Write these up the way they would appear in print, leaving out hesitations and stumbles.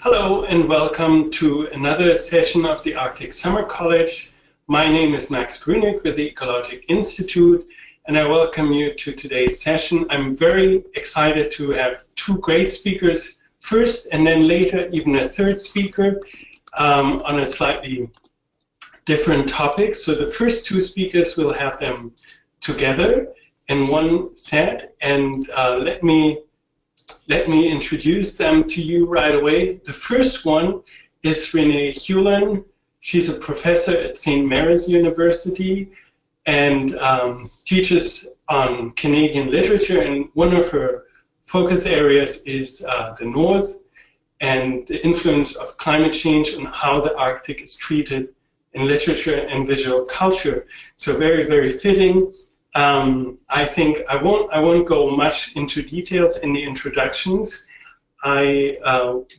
Hello and welcome to another session of the Arctic Summer College. My name is Max Grünig with the Ecologic Institute, and I welcome you to today's session. I'm very excited to have two great speakers first, and then later even a third speaker on a slightly different topic. So the first two speakers, will have them together in one set, and let me introduce them to you right away. The first one is Renée Hulan. She's a professor at St. Mary's University and teaches on Canadian literature, and one of her focus areas is the North and the influence of climate change and how the Arctic is treated in literature and visual culture. So very, very fitting. I think I won't go much into details in the introductions. I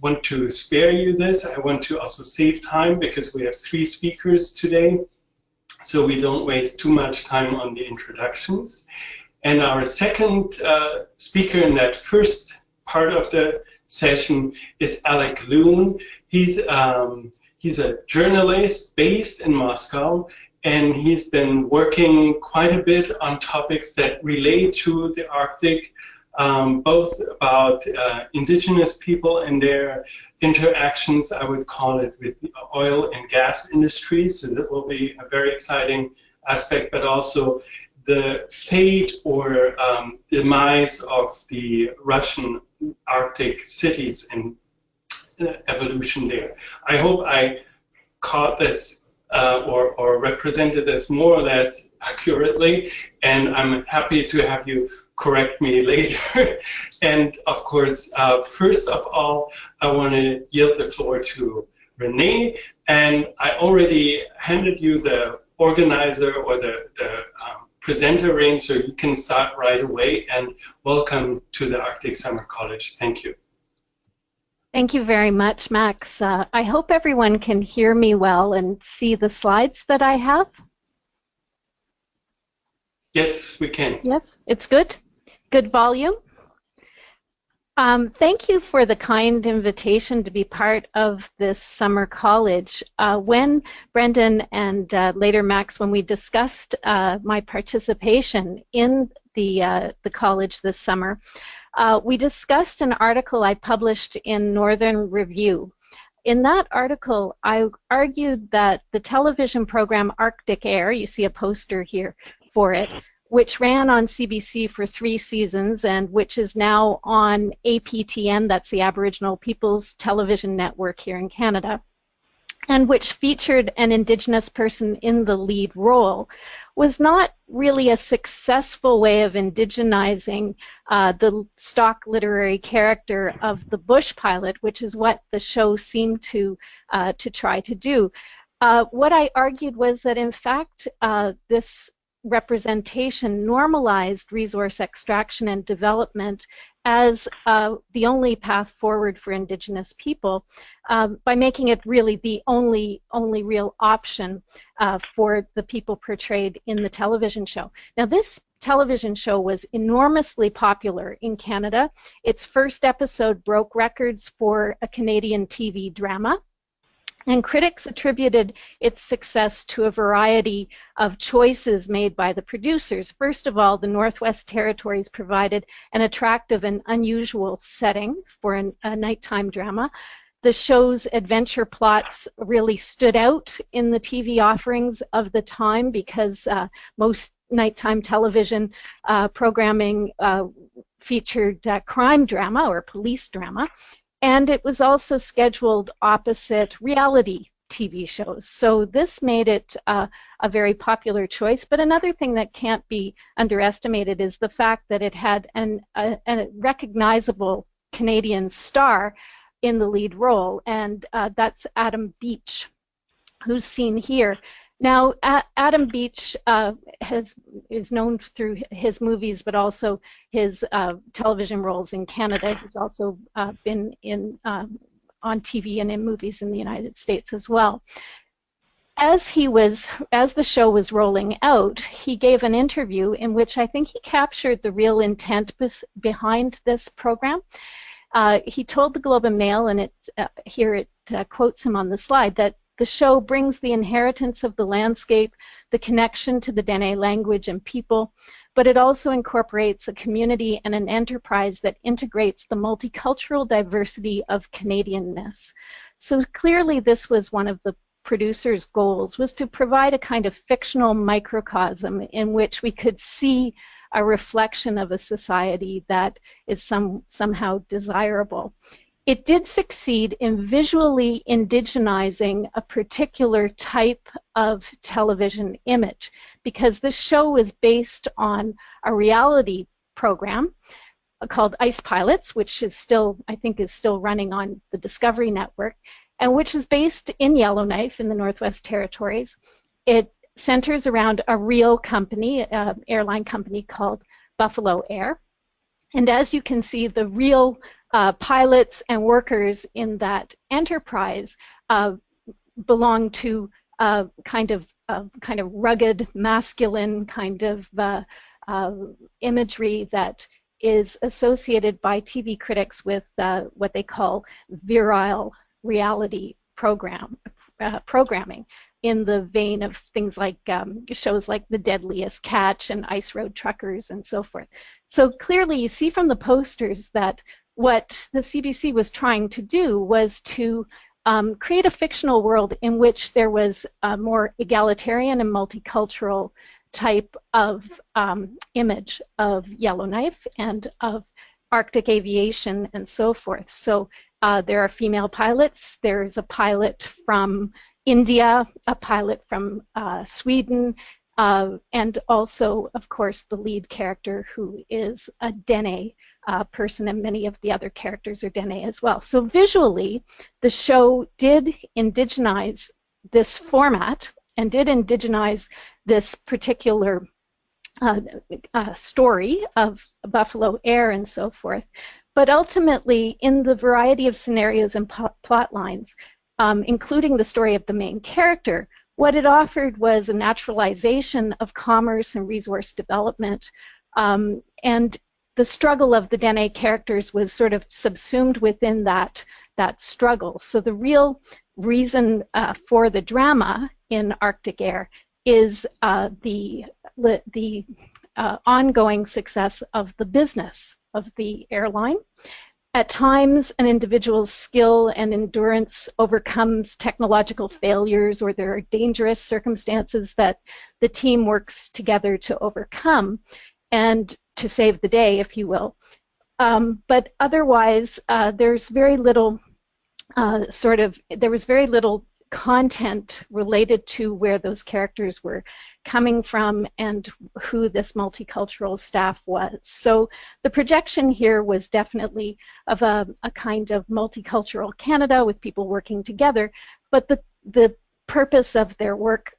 want to spare you this. I want to also save time because we have three speakers today, so we don't waste too much time on the introductions. And our second speaker in that first part of the session is Alec Luhn. He's a journalist based in Moscow, and he's been working quite a bit on topics that relate to the Arctic, both about indigenous people and their interactions, I would call it, with the oil and gas industry. So that will be a very exciting aspect, but also the fate or demise of the Russian Arctic cities and the evolution there. I hope I caught this or represented this more or less accurately, and I'm happy to have you correct me later. And of course, first of all, I want to yield the floor to Renee, and I already handed you the organizer or the presenter ring, so you can start right away, and welcome to the Arctic Summer College. Thank you. Thank you very much, Max. I hope everyone can hear me well and see the slides that I have. Yes, we can. Yes, it's good. Good volume. Thank you for the kind invitation to be part of this summer college. When Brendan and later Max, when we discussed my participation in the college this summer, we discussed an article I published in Northern Review. In that article, I argued that the television program Arctic Air, you see a poster here for it, which ran on CBC for 3 seasons and which is now on APTN, that's the Aboriginal People's Television Network here in Canada, and which featured an Indigenous person in the lead role, was not really a successful way of indigenizing the stock literary character of the bush pilot, which is what the show seemed to try to do. What I argued was that, in fact, this representation normalized resource extraction and development as the only path forward for Indigenous people, by making it really the only real option for the people portrayed in the television show. Now, this television show was enormously popular in Canada. Its first episode broke records for a Canadian TV drama, and critics attributed its success to a variety of choices made by the producers. First of all, the Northwest Territories provided an attractive and unusual setting for a nighttime drama. The show's adventure plots really stood out in the TV offerings of the time because most nighttime television programming featured crime drama or police drama. And it was also scheduled opposite reality TV shows. So this made it a very popular choice. But another thing that can't be underestimated is the fact that it had a recognizable Canadian star in the lead role, and that's Adam Beech, who's seen here. Now, Adam Beech is known through his movies, but also his television roles in Canada. He's also been on TV and in movies in the United States as well. As the show was rolling out, he gave an interview in which I think he captured the real intent behind this program. he told the Globe and Mail, and here it quotes him on the slide, that the show brings the inheritance of the landscape, the connection to the Dene language and people, but it also incorporates a community and an enterprise that integrates the multicultural diversity of Canadianness. So clearly this was one of the producer's goals, was to provide a kind of fictional microcosm in which we could see a reflection of a society that is somehow desirable. It did succeed in visually indigenizing a particular type of television image, because this show was based on a reality program called Ice Pilots, which is still, I think, is still running on the Discovery Network, and which is based in Yellowknife in the Northwest Territories. It centers around a real company, airline company called Buffalo Air. And as you can see, the real pilots and workers in that enterprise belong to kind of rugged, masculine kind of imagery that is associated by TV critics with what they call virile reality programming, in the vein of things like shows like The Deadliest Catch and Ice Road Truckers and so forth. So clearly you see from the posters that what the CBC was trying to do was to create a fictional world in which there was a more egalitarian and multicultural type of image of Yellowknife and of Arctic aviation and so forth. So there are female pilots. There's a pilot from India, a pilot from Sweden, and also, of course, the lead character, who is a Dene person, and many of the other characters are Dene as well. So visually, the show did indigenize this format and did indigenize this particular story of Buffalo Air and so forth. But ultimately, in the variety of scenarios and plot lines, including the story of the main character, what it offered was a naturalization of commerce and resource development, and the struggle of the Dene characters was sort of subsumed within that struggle. So the real reason for the drama in Arctic Air is the ongoing success of the business of the airline. At times, an individual's skill and endurance overcomes technological failures, or there are dangerous circumstances that the team works together to overcome and to save the day, if you will. But otherwise, there's very little there was very little content related to where those characters were coming from and who this multicultural staff was. So the projection here was definitely of a kind of multicultural Canada with people working together, but the purpose of their work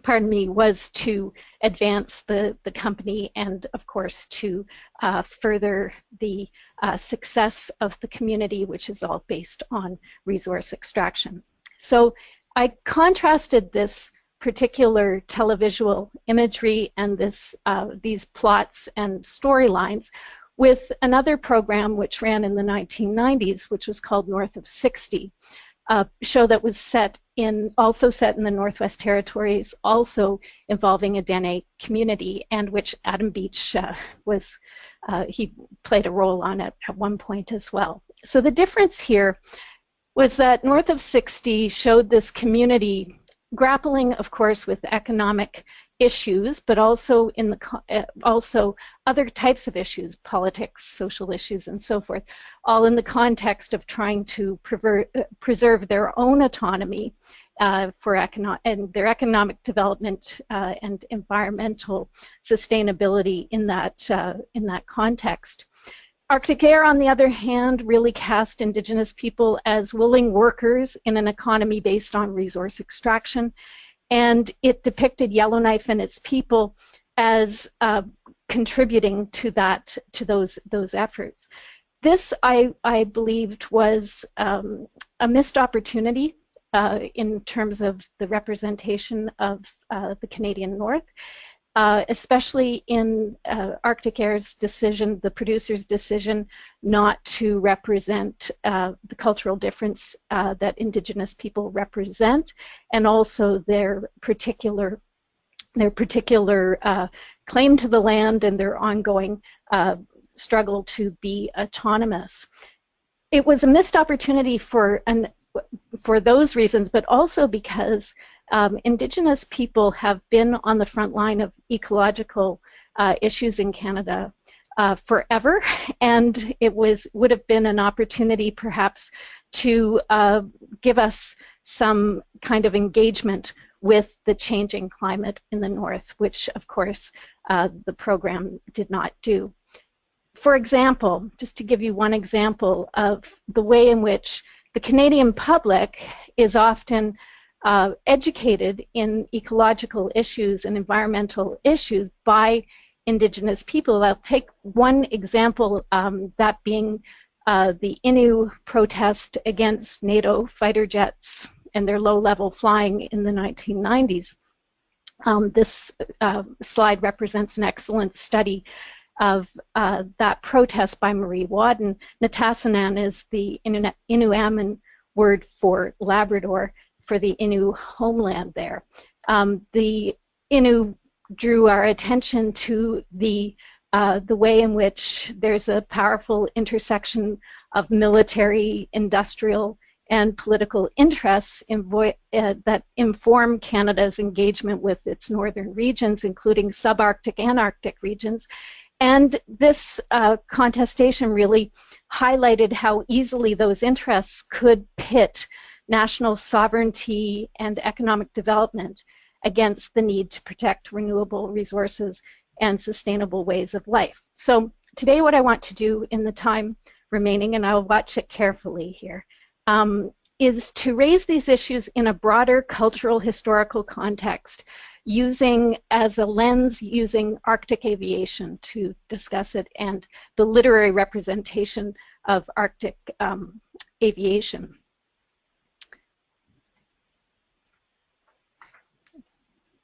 pardon me, was to advance the company and, of course, to further the success of the community, which is all based on resource extraction. So I contrasted this particular televisual imagery and these plots and storylines with another program which ran in the 1990s, which was called North of 60, a show that was also set in the Northwest Territories, also involving a Dene community, and which Adam Beech he played a role on at one point as well. So the difference here was that North of 60 showed this community grappling, of course, with economic issues, but also also other types of issues, politics, social issues, and so forth, all in the context of trying to preserve their own autonomy and their economic development and environmental sustainability in that context. Arctic Air, on the other hand, really cast Indigenous people as willing workers in an economy based on resource extraction, and it depicted Yellowknife and its people as contributing to those efforts. This, I believed, was a missed opportunity in terms of the representation of the Canadian North. especially in Arctic Air's decision, the producer's decision not to represent the cultural difference that Indigenous people represent, and also their particular claim to the land and their ongoing struggle to be autonomous. It was a missed opportunity for those reasons, but also because Indigenous people have been on the front line of ecological issues in Canada forever, and it would have been an opportunity perhaps to give us some kind of engagement with the changing climate in the North, which of course the program did not do. For example, just to give you one example of the way in which the Canadian public is often educated in ecological issues and environmental issues by Indigenous people. I'll take one example, that being the Innu protest against NATO fighter jets and their low-level flying in the 1990s. This slide represents an excellent study of that protest by Marie Wadden. Nitassinan is the Inuaman word for Labrador, for the Innu homeland there. The Innu drew our attention to the way in which there's a powerful intersection of military, industrial, and political interests that inform Canada's engagement with its northern regions, including subarctic and Arctic regions. And this contestation really highlighted how easily those interests could pit national sovereignty and economic development against the need to protect renewable resources and sustainable ways of life. So today what I want to do in the time remaining, and I'll watch it carefully here, is to raise these issues in a broader cultural historical context, using as a lens, using Arctic aviation to discuss it and the literary representation of Arctic aviation.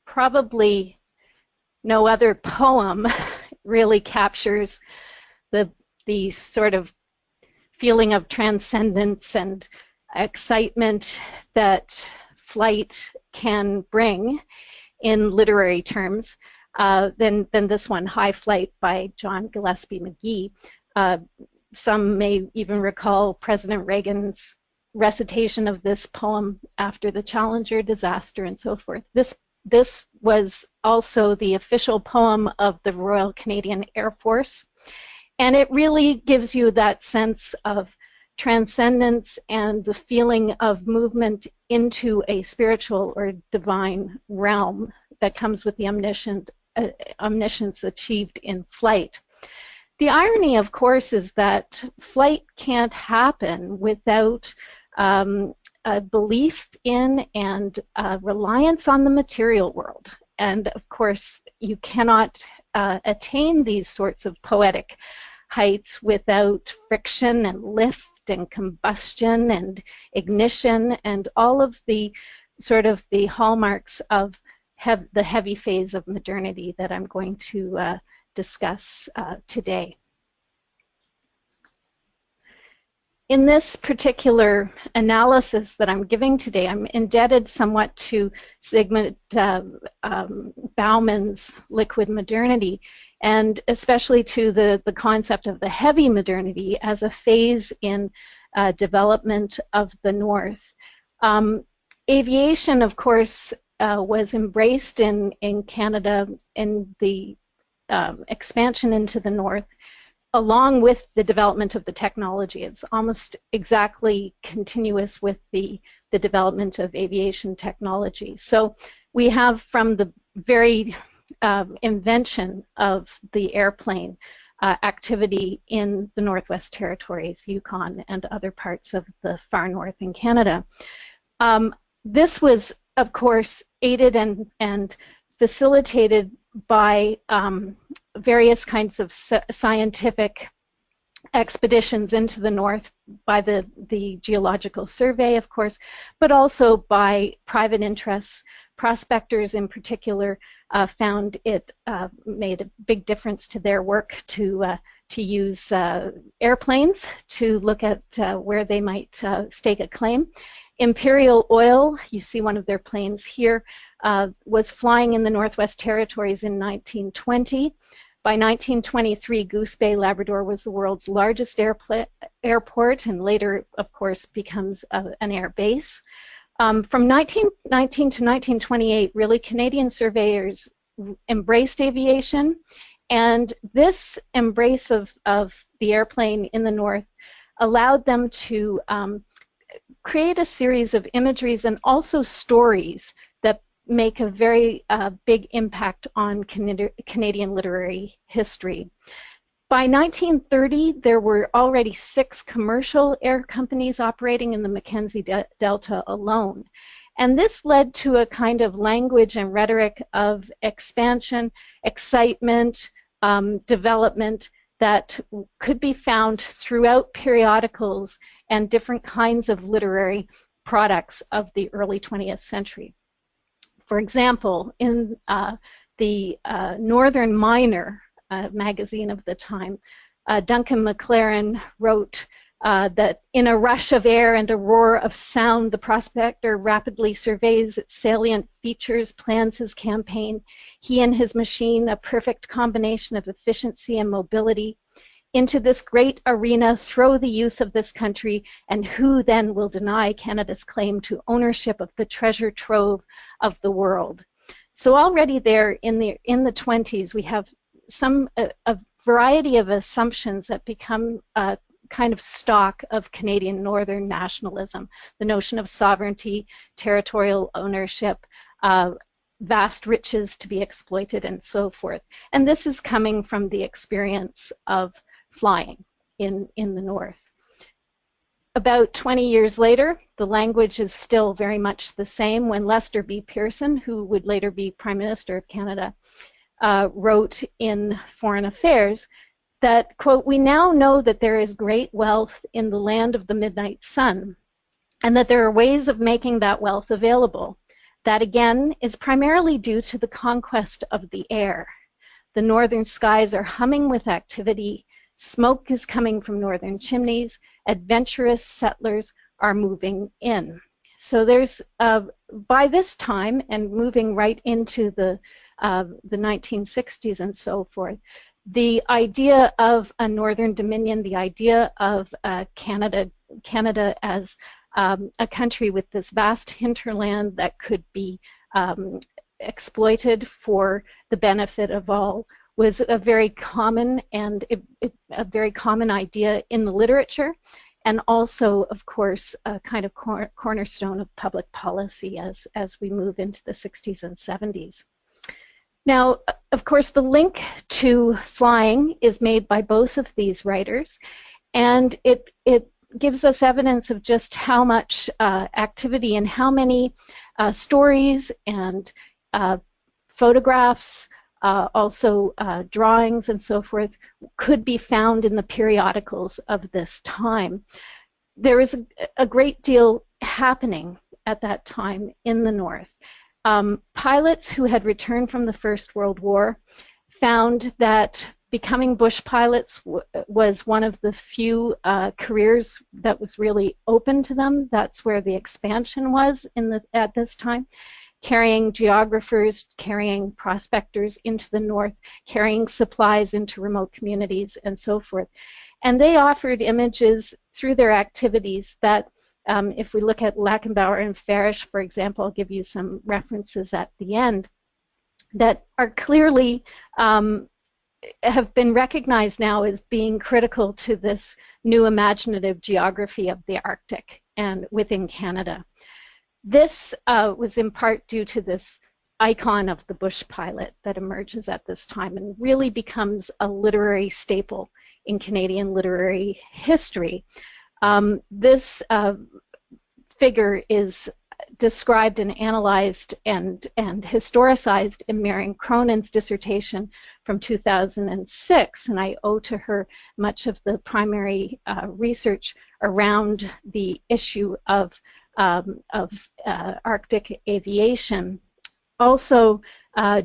Probably no other poem really captures the sort of feeling of transcendence and excitement that flight can bring in literary terms than this one, High Flight by John Gillespie Magee. Some may even recall President Reagan's recitation of this poem after the Challenger disaster and so forth. This was also the official poem of the Royal Canadian Air Force, and it really gives you that sense of transcendence and the feeling of movement into a spiritual or divine realm that comes with the omniscience achieved in flight. The irony, of course, is that flight can't happen without a belief in and reliance on the material world. And of course, you cannot attain these sorts of poetic heights without friction and lift and combustion and ignition and all of the sort of the hallmarks of the heavy phase of modernity that I'm going to discuss today. In this particular analysis that I'm giving today, I'm indebted somewhat to Zygmunt Bauman's liquid modernity, and especially to the concept of the heavy modernity as a phase in development of the North. Aviation, of course, was embraced in Canada in the expansion into the North, along with the development of the technology. It's almost exactly continuous with the development of aviation technology. So we have, from the very invention of the airplane, activity in the Northwest Territories, Yukon, and other parts of the far north in Canada. This was, of course, aided and facilitated by various kinds of scientific expeditions into the North, by the Geological Survey, of course, but also by private interests, prospectors in particular found it made a big difference to their work to use airplanes to look at where they might stake a claim. Imperial Oil, you see one of their planes here, was flying in the Northwest Territories in 1920. By 1923, Goose Bay, Labrador was the world's largest airport, and later, of course, becomes an air base. From 1919 to 1928, really, Canadian surveyors embraced aviation, and this embrace of the airplane in the north allowed them to create a series of imageries and also stories that make a very big impact on Canadian literary history. By 1930, there were already 6 commercial air companies operating in the Mackenzie Delta alone. And this led to a kind of language and rhetoric of expansion, excitement, development that could be found throughout periodicals and different kinds of literary products of the early 20th century. For example, in the Northern Miner magazine of the time, Duncan McLaren wrote that in a rush of air and a roar of sound, the prospector rapidly surveys its salient features, plans his campaign. He and his machine, a perfect combination of efficiency and mobility. Into this great arena throw the youth of this country, and who then will deny Canada's claim to ownership of the treasure trove of the world? So already there in the 20s, we have a variety of assumptions that become kind of stock of Canadian Northern nationalism, the notion of sovereignty, territorial ownership, vast riches to be exploited, and so forth. And this is coming from the experience of flying in the north. About 20 years later, the language is still very much the same when Lester B. Pearson, who would later be Prime Minister of Canada, wrote in Foreign Affairs that, quote, "We now know that there is great wealth in the land of the midnight sun, and that there are ways of making that wealth available. That again is primarily due to the conquest of the air. The northern skies are humming with activity, smoke is coming from northern chimneys, adventurous settlers are moving in." So there's, by this time, and moving right into the 1960s and so forth, the idea of a northern dominion, the idea of Canada as a country with this vast hinterland that could be exploited for the benefit of all, was a very common and a very common idea in the literature, and also, of course, a kind of cornerstone of public policy as we move into the 60s and 70s. Now, of course, the link to flying is made by both of these writers, and it gives us evidence of just how much activity and how many stories and photographs, also drawings and so forth, could be found in the periodicals of this time. There is a great deal happening at that time in the North. Pilots who had returned from the First World War found that becoming bush pilots was one of the few careers that was really open to them. That's where the expansion was at this time. Carrying geographers, carrying prospectors into the north, carrying supplies into remote communities, and so forth. And they offered images through their activities that, if we look at Lachenbauer and Farish, for example, I'll give you some references at the end, that are clearly have been recognized now as being critical to this new imaginative geography of the Arctic and within Canada. This was in part due to this icon of the bush pilot that emerges at this time and really becomes a literary staple in Canadian literary history. This figure is described and analyzed and historicized in Marion Cronin's dissertation from 2006, and I owe to her much of the primary research around the issue of Arctic aviation also,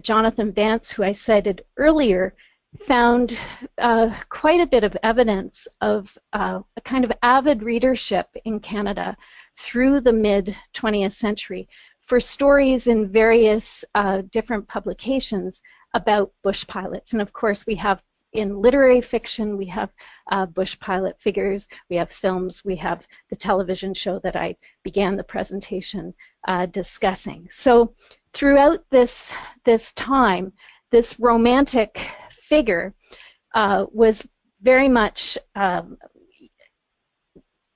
Jonathan Vance, who I cited earlier, found quite a bit of evidence of a kind of avid readership in Canada through the mid-20th century for stories in various different publications about bush pilots. And of course, we have in literary fiction, we have bush pilot figures, we have films, we have the television show that I began the presentation discussing. So throughout this time, this romantic figure was very much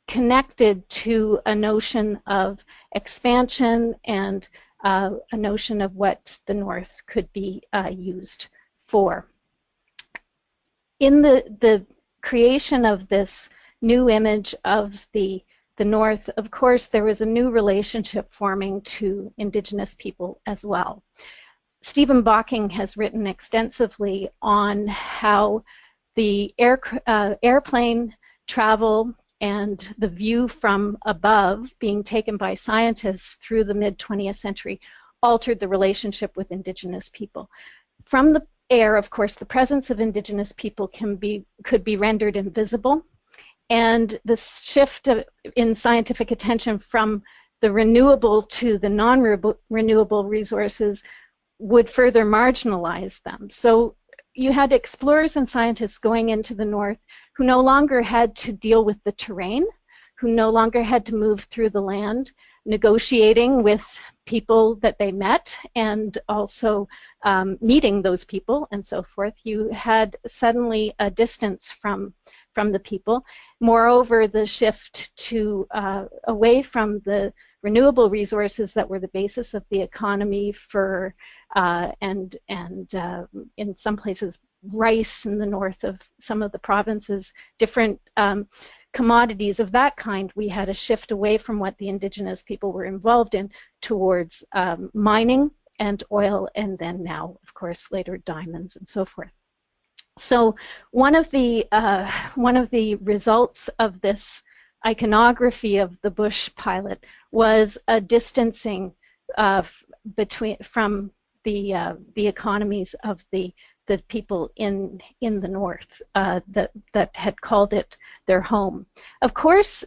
connected to a notion of expansion and a notion of what the North could be used for. In the creation of this new image of the North, of course, there was a new relationship forming to Indigenous people as well. Stephen Bocking has written extensively on how the airplane travel and the view from above being taken by scientists through the mid-20th century altered the relationship with Indigenous people. From the air, of course, the presence of Indigenous people could be rendered invisible, and the shift in scientific attention from the renewable to the non-renewable resources would further marginalize them. So you had explorers and scientists going into the North who no longer had to deal with the terrain, who no longer had to move through the land, negotiating with people that they met and also meeting those people and so forth. You had suddenly a distance from the people. Moreover, the shift to away from the renewable resources that were the basis of the economy for and in some places rice in the north of some of the provinces, different commodities of that kind. We had a shift away from what the Indigenous people were involved in towards mining and oil, and then now, of course, later diamonds and so forth. So one of the results of this iconography of the bush pilot was a distancing from the economies of the people in the North that had called it their home. Of course,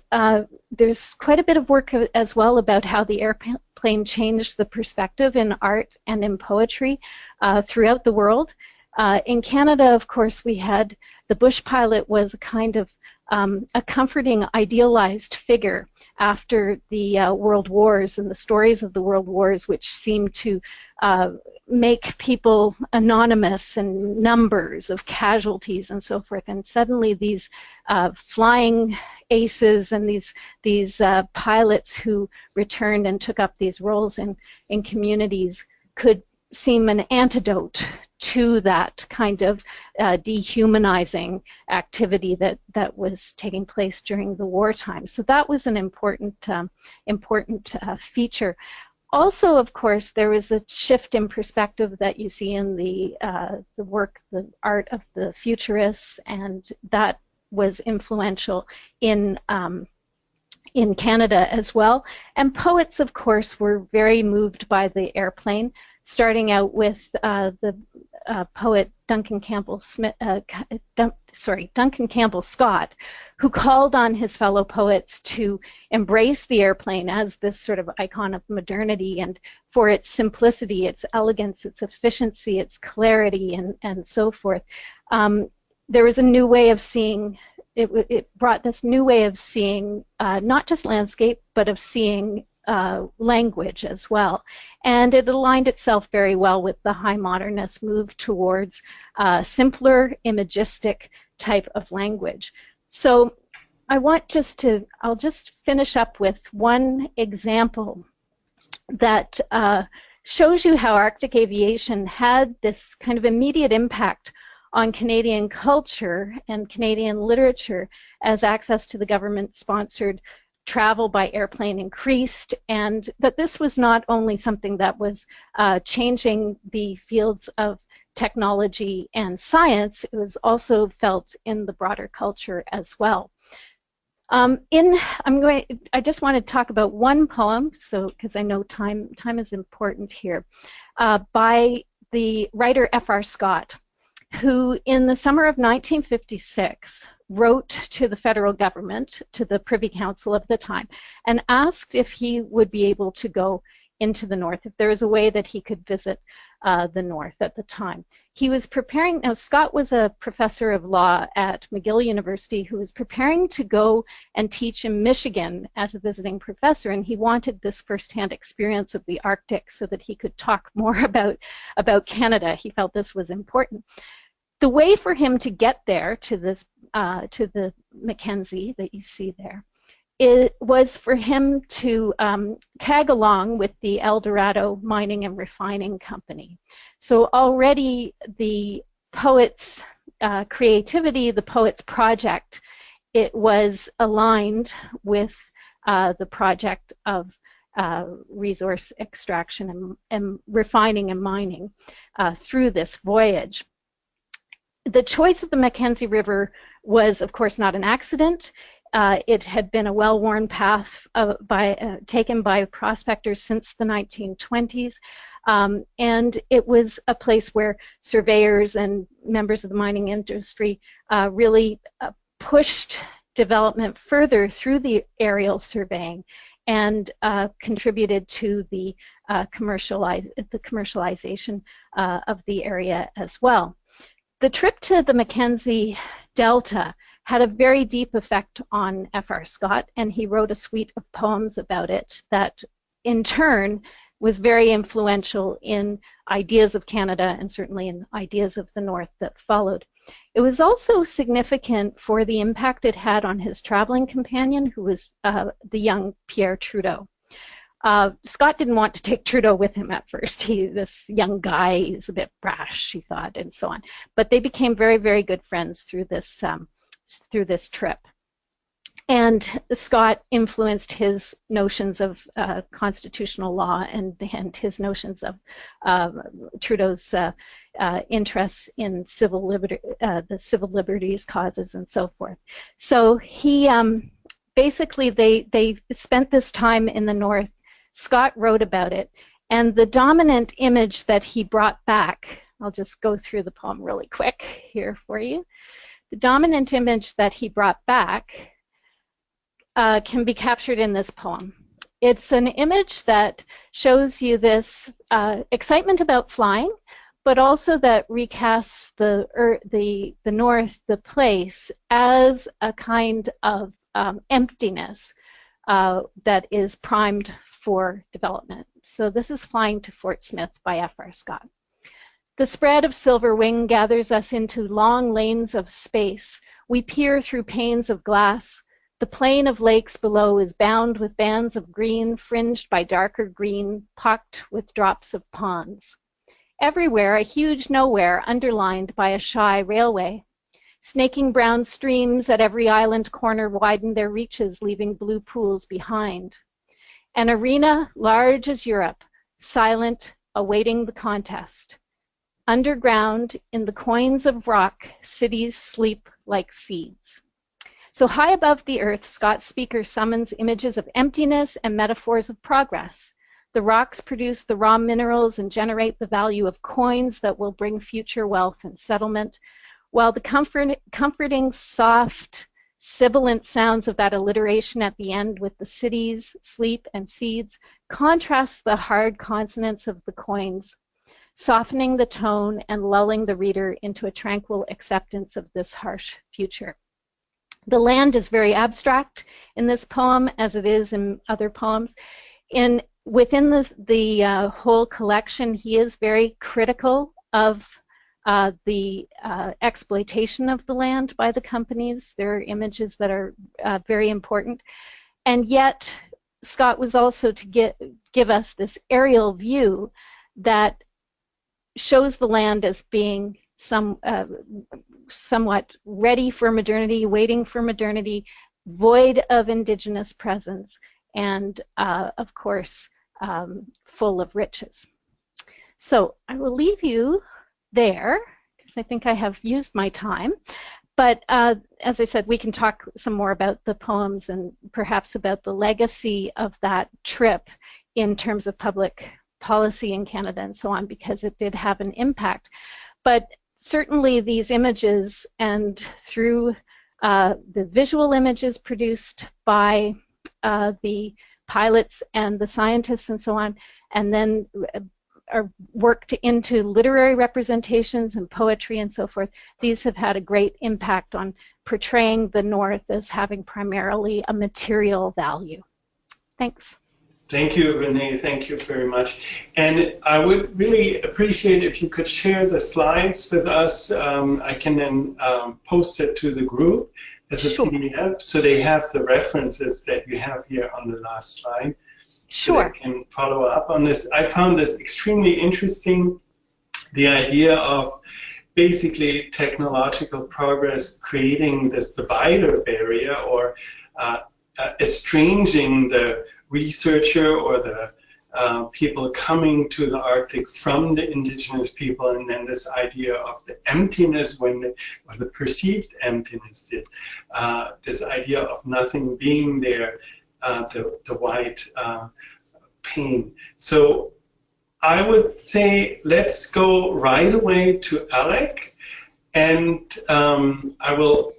there's quite a bit of work as well about how the airplane changed the perspective in art and in poetry throughout the world. In Canada, of course, we had the bush pilot was a kind of a comforting, idealized figure after the World Wars and the stories of the World Wars, which seemed to make people anonymous and numbers of casualties and so forth. And suddenly these flying aces and these pilots who returned and took up these roles in communities could seem an antidote to that kind of dehumanizing activity that was taking place during the wartime. So that was an important feature. Also, of course, there was the shift in perspective that you see in the work, the art of the futurists, and that was influential in Canada as well. And poets, of course, were very moved by the airplane, starting out with the poet Duncan Campbell Scott, who called on his fellow poets to embrace the airplane as this sort of icon of modernity, and for its simplicity, its elegance, its efficiency, its clarity, and so forth. There was a new way of seeing. It brought this new way of seeing not just landscape, but of seeing language as well. And it aligned itself very well with the high modernist move towards simpler, imagistic type of language. So I'll just finish up with one example that shows you how Arctic aviation had this kind of immediate impact on Canadian culture and Canadian literature as access to the government-sponsored travel by airplane increased, and that this was not only something that was changing the fields of technology and science, it was also felt in the broader culture as well. I just want to talk about one poem, so because I know time is important here, by the writer F.R. Scott, who in the summer of 1956 wrote to the federal government, to the Privy Council of the time, and asked if he would be able to go into the north, if there was a way that he could visit the north at the time. He was preparing, now Scott was a professor of law at McGill University who was preparing to go and teach in Michigan as a visiting professor, and he wanted this firsthand experience of the Arctic so that he could talk more about Canada. He felt this was important. The way for him to get there to this, to the Mackenzie that you see there, it was for him to tag along with the El Dorado Mining and Refining Company. So already the poet's creativity, the poet's project, it was aligned with the project of resource extraction and refining and mining through this voyage. The choice of the Mackenzie River was, of course, not an accident. It had been a well-worn path taken by prospectors since the 1920s, and it was a place where surveyors and members of the mining industry really pushed development further through the aerial surveying and contributed to the commercialization of the area as well. The trip to the Mackenzie Delta had a very deep effect on F.R. Scott, and he wrote a suite of poems about it that in turn was very influential in ideas of Canada and certainly in ideas of the North that followed. It was also significant for the impact it had on his traveling companion, who was the young Pierre Trudeau. Scott didn't want to take Trudeau with him at first. This young guy, he's a bit brash, he thought, and so on. But they became very, very good friends through this trip. And Scott influenced his notions of constitutional law and his notions of Trudeau's interests in civil liberty, the civil liberties causes and so forth. So he basically, they spent this time in the North. Scott wrote about it, and the dominant image that he brought back, I'll just go through the poem really quick here for you. The dominant image that he brought back can be captured in this poem. It's an image that shows you this excitement about flying, but also that recasts the North, the place, as a kind of emptiness that is primed for development. So this is Flying to Fort Smith by F.R. Scott. The spread of silver wing gathers us into long lanes of space. We peer through panes of glass. The plain of lakes below is bound with bands of green, fringed by darker green, pocked with drops of ponds. Everywhere, a huge nowhere underlined by a shy railway. Snaking brown streams at every island corner widen their reaches, leaving blue pools behind. An arena large as Europe, silent, awaiting the contest. Underground, in the coins of rock, cities sleep like seeds. So high above the earth, Scott's speaker summons images of emptiness and metaphors of progress. The rocks produce the raw minerals and generate the value of coins that will bring future wealth and settlement, while the comforting, soft, sibilant sounds of that alliteration at the end with the cities, sleep, and seeds contrast the hard consonants of the coins, softening the tone and lulling the reader into a tranquil acceptance of this harsh future. The land is very abstract in this poem, as it is in other poems. Within the whole collection, he is very critical of the exploitation of the land by the companies. There are images that are very important. And yet, Scott was also to give us this aerial view that shows the land as being somewhat ready for modernity, waiting for modernity, void of Indigenous presence, and of course, full of riches. So I will leave you there, because I think I have used my time. But as I said, we can talk some more about the poems and perhaps about the legacy of that trip in terms of public policy in Canada and so on, because it did have an impact. But certainly these images, and through the visual images produced by the pilots and the scientists and so on, and then are worked into literary representations and poetry and so forth, these have had a great impact on portraying the North as having primarily a material value. Thanks. Thank you, Renee. Thank you very much. And I would really appreciate if you could share the slides with us. I can then post it to the group as a PDF, so they have the references that you have here on the last slide. Sure. So they can follow up on this. I found this extremely interesting, the idea of basically technological progress creating this divider barrier, or estranging the researcher or the people coming to the Arctic from the indigenous people, and then this idea of the emptiness, or the perceived emptiness, this idea of nothing being there, the white pain. So I would say let's go right away to Alec, and I will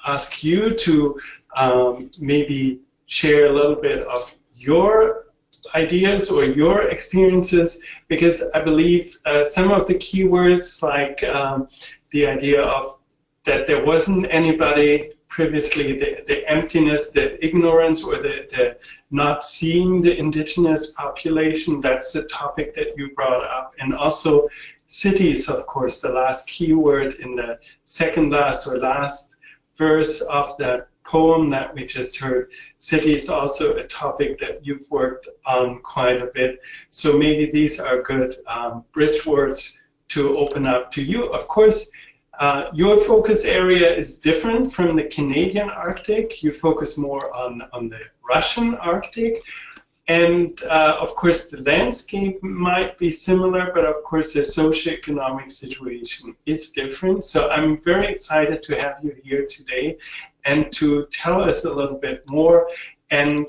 ask you to maybe share a little bit of your ideas or your experiences, because I believe some of the keywords, like the idea of that there wasn't anybody previously, the emptiness, the ignorance, or the not seeing the indigenous population, that's the topic that you brought up. And also cities, of course, the last keyword in the second last or last verse of that poem that we just heard. City is also a topic that you've worked on quite a bit. So maybe these are good bridge words to open up to you. Of course, your focus area is different from the Canadian Arctic. You focus more on the Russian Arctic. And of course, the landscape might be similar, but of course, the socioeconomic situation is different. So I'm very excited to have you here today and to tell us a little bit more. And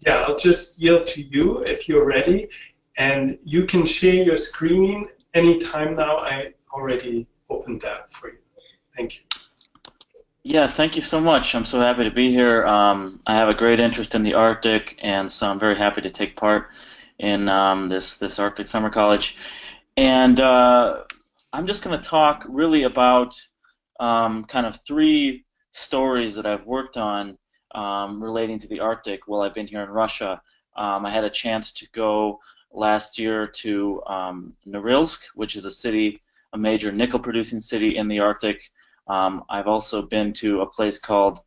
yeah, I'll just yield to you if you're ready. And you can share your screen anytime now. I already opened that for you. Thank you. Yeah, thank you so much. I'm so happy to be here. I have a great interest in the Arctic, and so I'm very happy to take part in this Arctic Summer College. And I'm just going to talk really about kind of three stories that I've worked on relating to the Arctic while I've been here in Russia. I had a chance to go last year to Norilsk, which is a major nickel-producing city in the Arctic. I've also been to a place called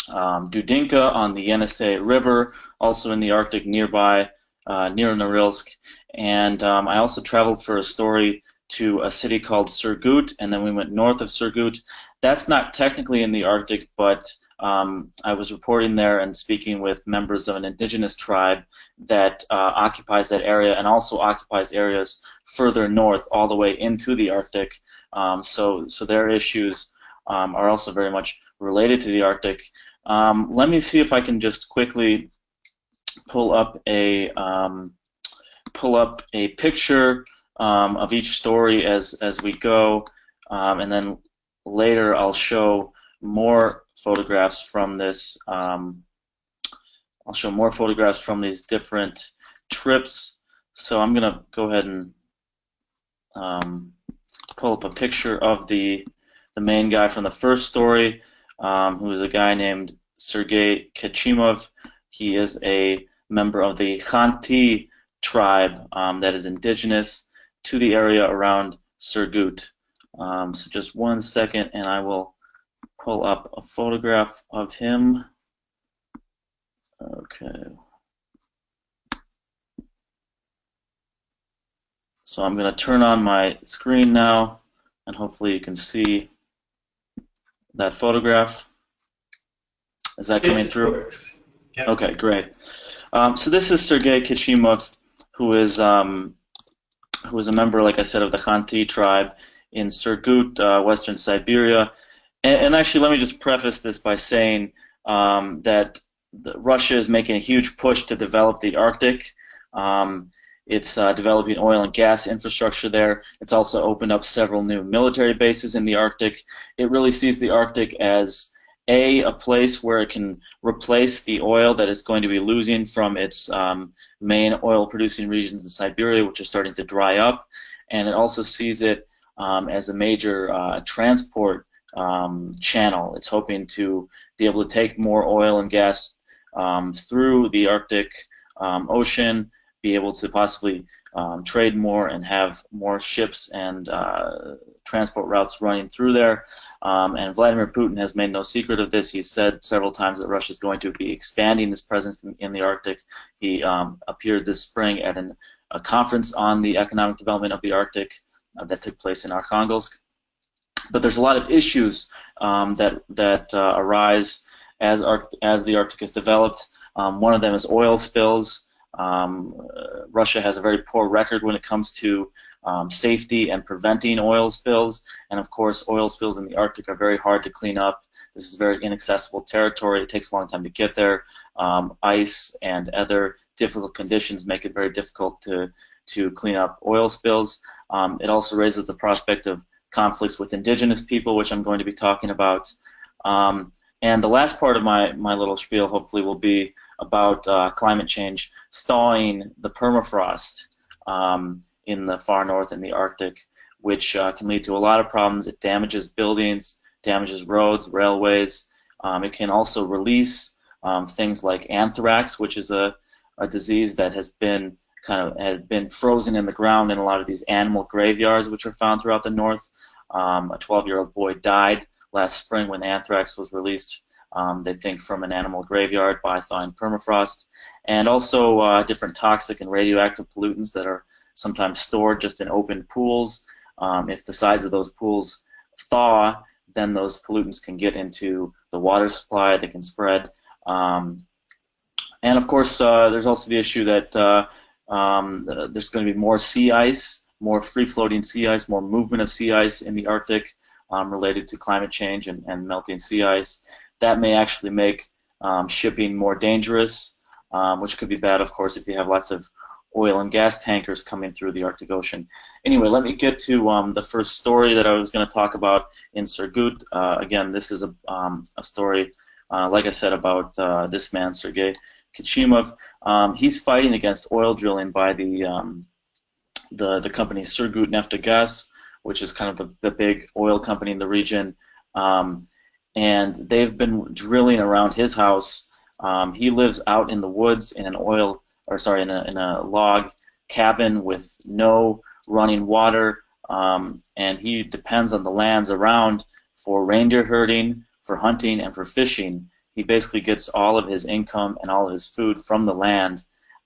Dudinka on the Yenisei River, also in the Arctic nearby, near Norilsk. And I also traveled for a story to a city called Surgut, and then we went north of Surgut. That's not technically in the Arctic, but I was reporting there and speaking with members of an indigenous tribe that occupies that area and also occupies areas further north all the way into the Arctic. So their issues are also very much related to the Arctic. Let me see if I can just quickly pull up a picture of each story as we go, and then later I'll show more photographs from this. I'll show more photographs from these different trips. So I'm gonna go ahead and pull up a picture of the main guy from the first story, who is a guy named Sergey Kashima. He is a member of the Khanty tribe that is indigenous to the area around Surgut. So just 1 second, and I will pull up a photograph of him. Okay. So I'm going to turn on my screen now, and hopefully you can see that photograph. Is that coming through? Yeah. Okay, great. So this is Sergey Kashima, who is a member, like I said, of the Khanty tribe in Surgut, Western Siberia. And actually, let me just preface this by saying that Russia is making a huge push to develop the Arctic. It's developing oil and gas infrastructure there. It's also opened up several new military bases in the Arctic. It really sees the Arctic as a place where it can replace the oil that it's going to be losing from its main oil-producing regions in Siberia, which are starting to dry up. And it also sees it as a major transport channel. It's hoping to be able to take more oil and gas through the Arctic Ocean, be able to possibly trade more and have more ships and transport routes running through there. And Vladimir Putin has made no secret of this. He's said several times that Russia is going to be expanding its presence in the Arctic. He appeared this spring at a conference on the economic development of the Arctic that took place in Arkhangelsk. But there's a lot of issues that arise as the Arctic is developed. One of them is oil spills. Russia has a very poor record when it comes to safety and preventing oil spills, and of course oil spills in the Arctic are very hard to clean up. This is very inaccessible territory. It takes a long time to get there. Ice and other difficult conditions make it very difficult to clean up oil spills. It also raises the prospect of conflicts with indigenous people, which I'm going to be talking about. And the last part of my little spiel hopefully will be about climate change thawing the permafrost in the far north in the Arctic, which can lead to a lot of problems. It damages buildings, damages roads, railways. It can also release things like anthrax, which is a disease that has been frozen in the ground in a lot of these animal graveyards which are found throughout the north. A 12-year-old boy died last spring when anthrax was released, they think, from an animal graveyard by thawing permafrost. And also different toxic and radioactive pollutants that are sometimes stored just in open pools. If the sides of those pools thaw, then those pollutants can get into the water supply, they can spread. And of course, there's also the issue that there's going to be more sea ice, more free-floating sea ice, more movement of sea ice in the Arctic related to climate change and melting sea ice. That may actually make shipping more dangerous, which could be bad, of course, if you have lots of oil and gas tankers coming through the Arctic Ocean. Anyway, let me get to the first story that I was going to talk about in Surgut. Again, this is a story, like I said, about this man, Sergey Kashima. He's fighting against oil drilling by the company Surgut Neftegas, which is kind of the big oil company in the region. And they've been drilling around his house. He lives out in the woods in in a log cabin with no running water, and he depends on the lands around for reindeer herding, for hunting, and for fishing. He basically gets all of his income and all of his food from the land.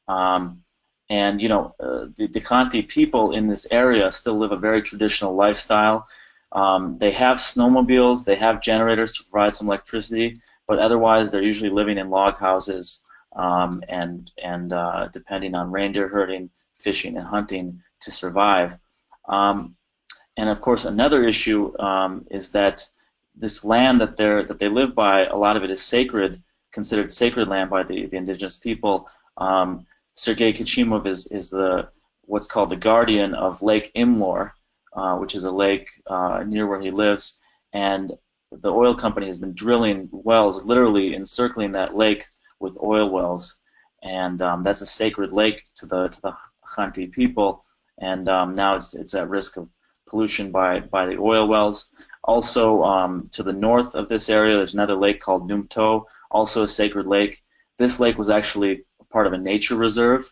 And you know, the Khanty people in this area still live a very traditional lifestyle. They have snowmobiles, they have generators to provide some electricity, but otherwise they're usually living in log houses and depending on reindeer herding, fishing, and hunting to survive. And of course, another issue is that this land that they live by, a lot of it is sacred, considered sacred land by the indigenous people. Sergey Kashima is what's called the guardian of Lake Imlor, which is a lake near where he lives, and the oil company has been drilling wells, literally encircling that lake with oil wells, and that's a sacred lake to the Khanty people, and now it's at risk of pollution by the oil wells. Also, to the north of this area, there's another lake called Numto, also a sacred lake. This lake was actually part of a nature reserve,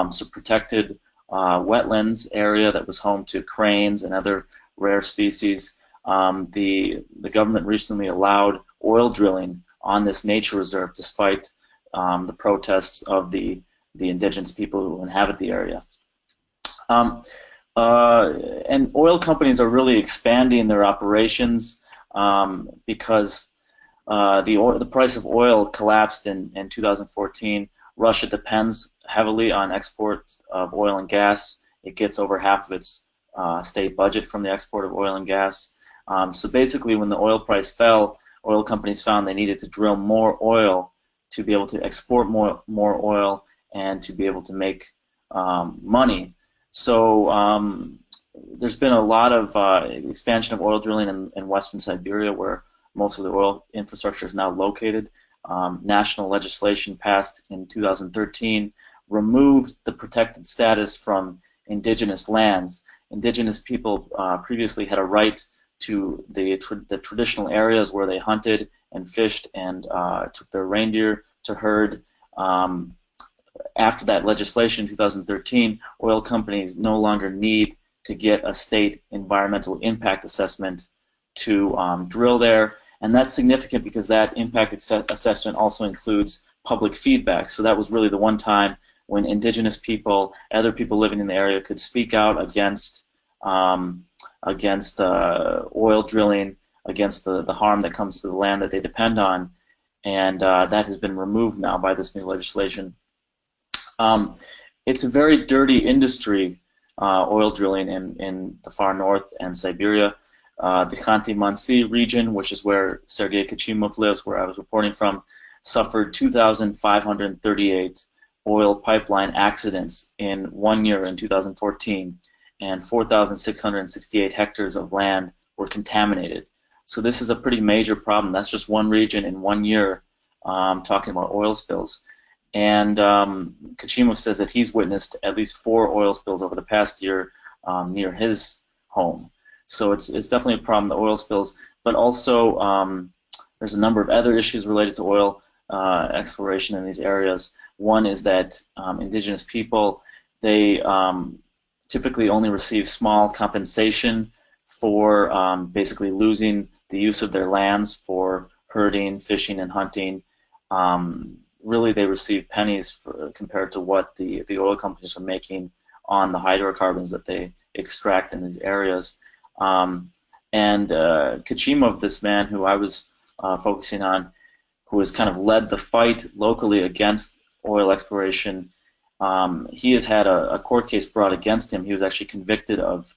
so protected wetlands area that was home to cranes and other rare species. The government recently allowed oil drilling on this nature reserve despite the protests of the indigenous people who inhabit the area. And oil companies are really expanding their operations because the price of oil collapsed in 2014. Russia depends heavily on exports of oil and gas. It gets over half of its state budget from the export of oil and gas. So basically, when the oil price fell, oil companies found they needed to drill more oil to be able to export more oil and to be able to make money. So there's been a lot of expansion of oil drilling in western Siberia, where most of the oil infrastructure is now located. National legislation passed in 2013 removed the protected status from indigenous lands. Indigenous people previously had a right to the traditional areas where they hunted and fished and took their reindeer to herd. After that legislation in 2013, oil companies no longer need to get a state environmental impact assessment to drill there. And that's significant because that impact assessment also includes public feedback. So that was really the one time when indigenous people, other people living in the area, could speak out against oil drilling, against the harm that comes to the land that they depend on. And that has been removed now by this new legislation. It's a very dirty industry, oil drilling in the far north and Siberia. The Khanty-Mansi region, which is where Sergey Kashima lives, where I was reporting from, suffered 2,538 oil pipeline accidents in 1 year in 2014, and 4,668 hectares of land were contaminated. So this is a pretty major problem. That's just one region in 1 year, talking about oil spills. And Kashima says that he's witnessed at least 4 oil spills over the past year near his home. So it's definitely a problem, the oil spills, but also there's a number of other issues related to oil exploration in these areas. One is that indigenous people, they typically only receive small compensation for basically losing the use of their lands for herding, fishing, and hunting. Really, they receive pennies compared to what the oil companies are making on the hydrocarbons that they extract in these areas. Kashima, this man who I was focusing on, who has kind of led the fight locally against oil exploration, he has had a court case brought against him. He was actually convicted of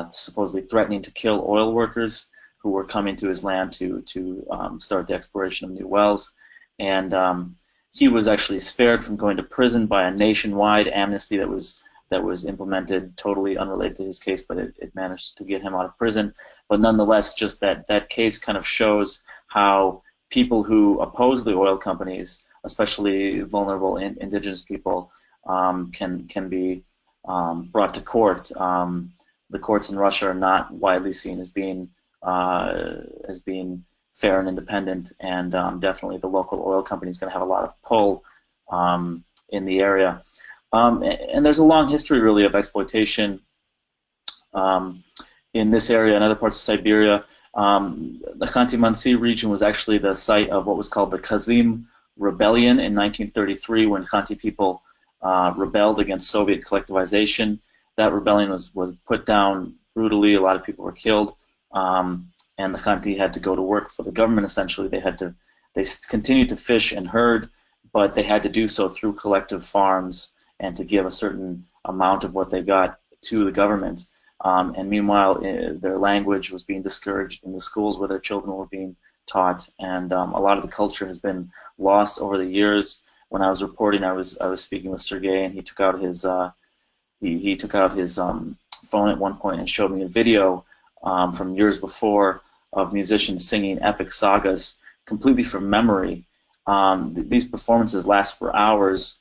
supposedly threatening to kill oil workers who were coming to his land to start the exploration of new wells. And he was actually spared from going to prison by a nationwide amnesty that was implemented, totally unrelated to his case, but it managed to get him out of prison. But nonetheless, just that case kind of shows how people who oppose the oil companies, especially vulnerable indigenous people, can be brought to court. The courts in Russia are not widely seen as being fair and independent, and definitely the local oil company is going to have a lot of pull in the area. And there's a long history, really, of exploitation in this area and other parts of Siberia. The Khanty-Mansi region was actually the site of what was called the Kazim Rebellion in 1933, when Khanty people rebelled against Soviet collectivization. That rebellion was put down brutally. A lot of people were killed, and the Khanty had to go to work for the government. Essentially, they continued to fish and herd, but they had to do so through collective farms and to give a certain amount of what they got to the government. And meanwhile, their language was being discouraged in the schools where their children were being taught, and a lot of the culture has been lost over the years. When I was reporting, I was speaking with Sergey, and he took out his phone at one point and showed me a video from years before of musicians singing epic sagas completely from memory. These performances last for hours.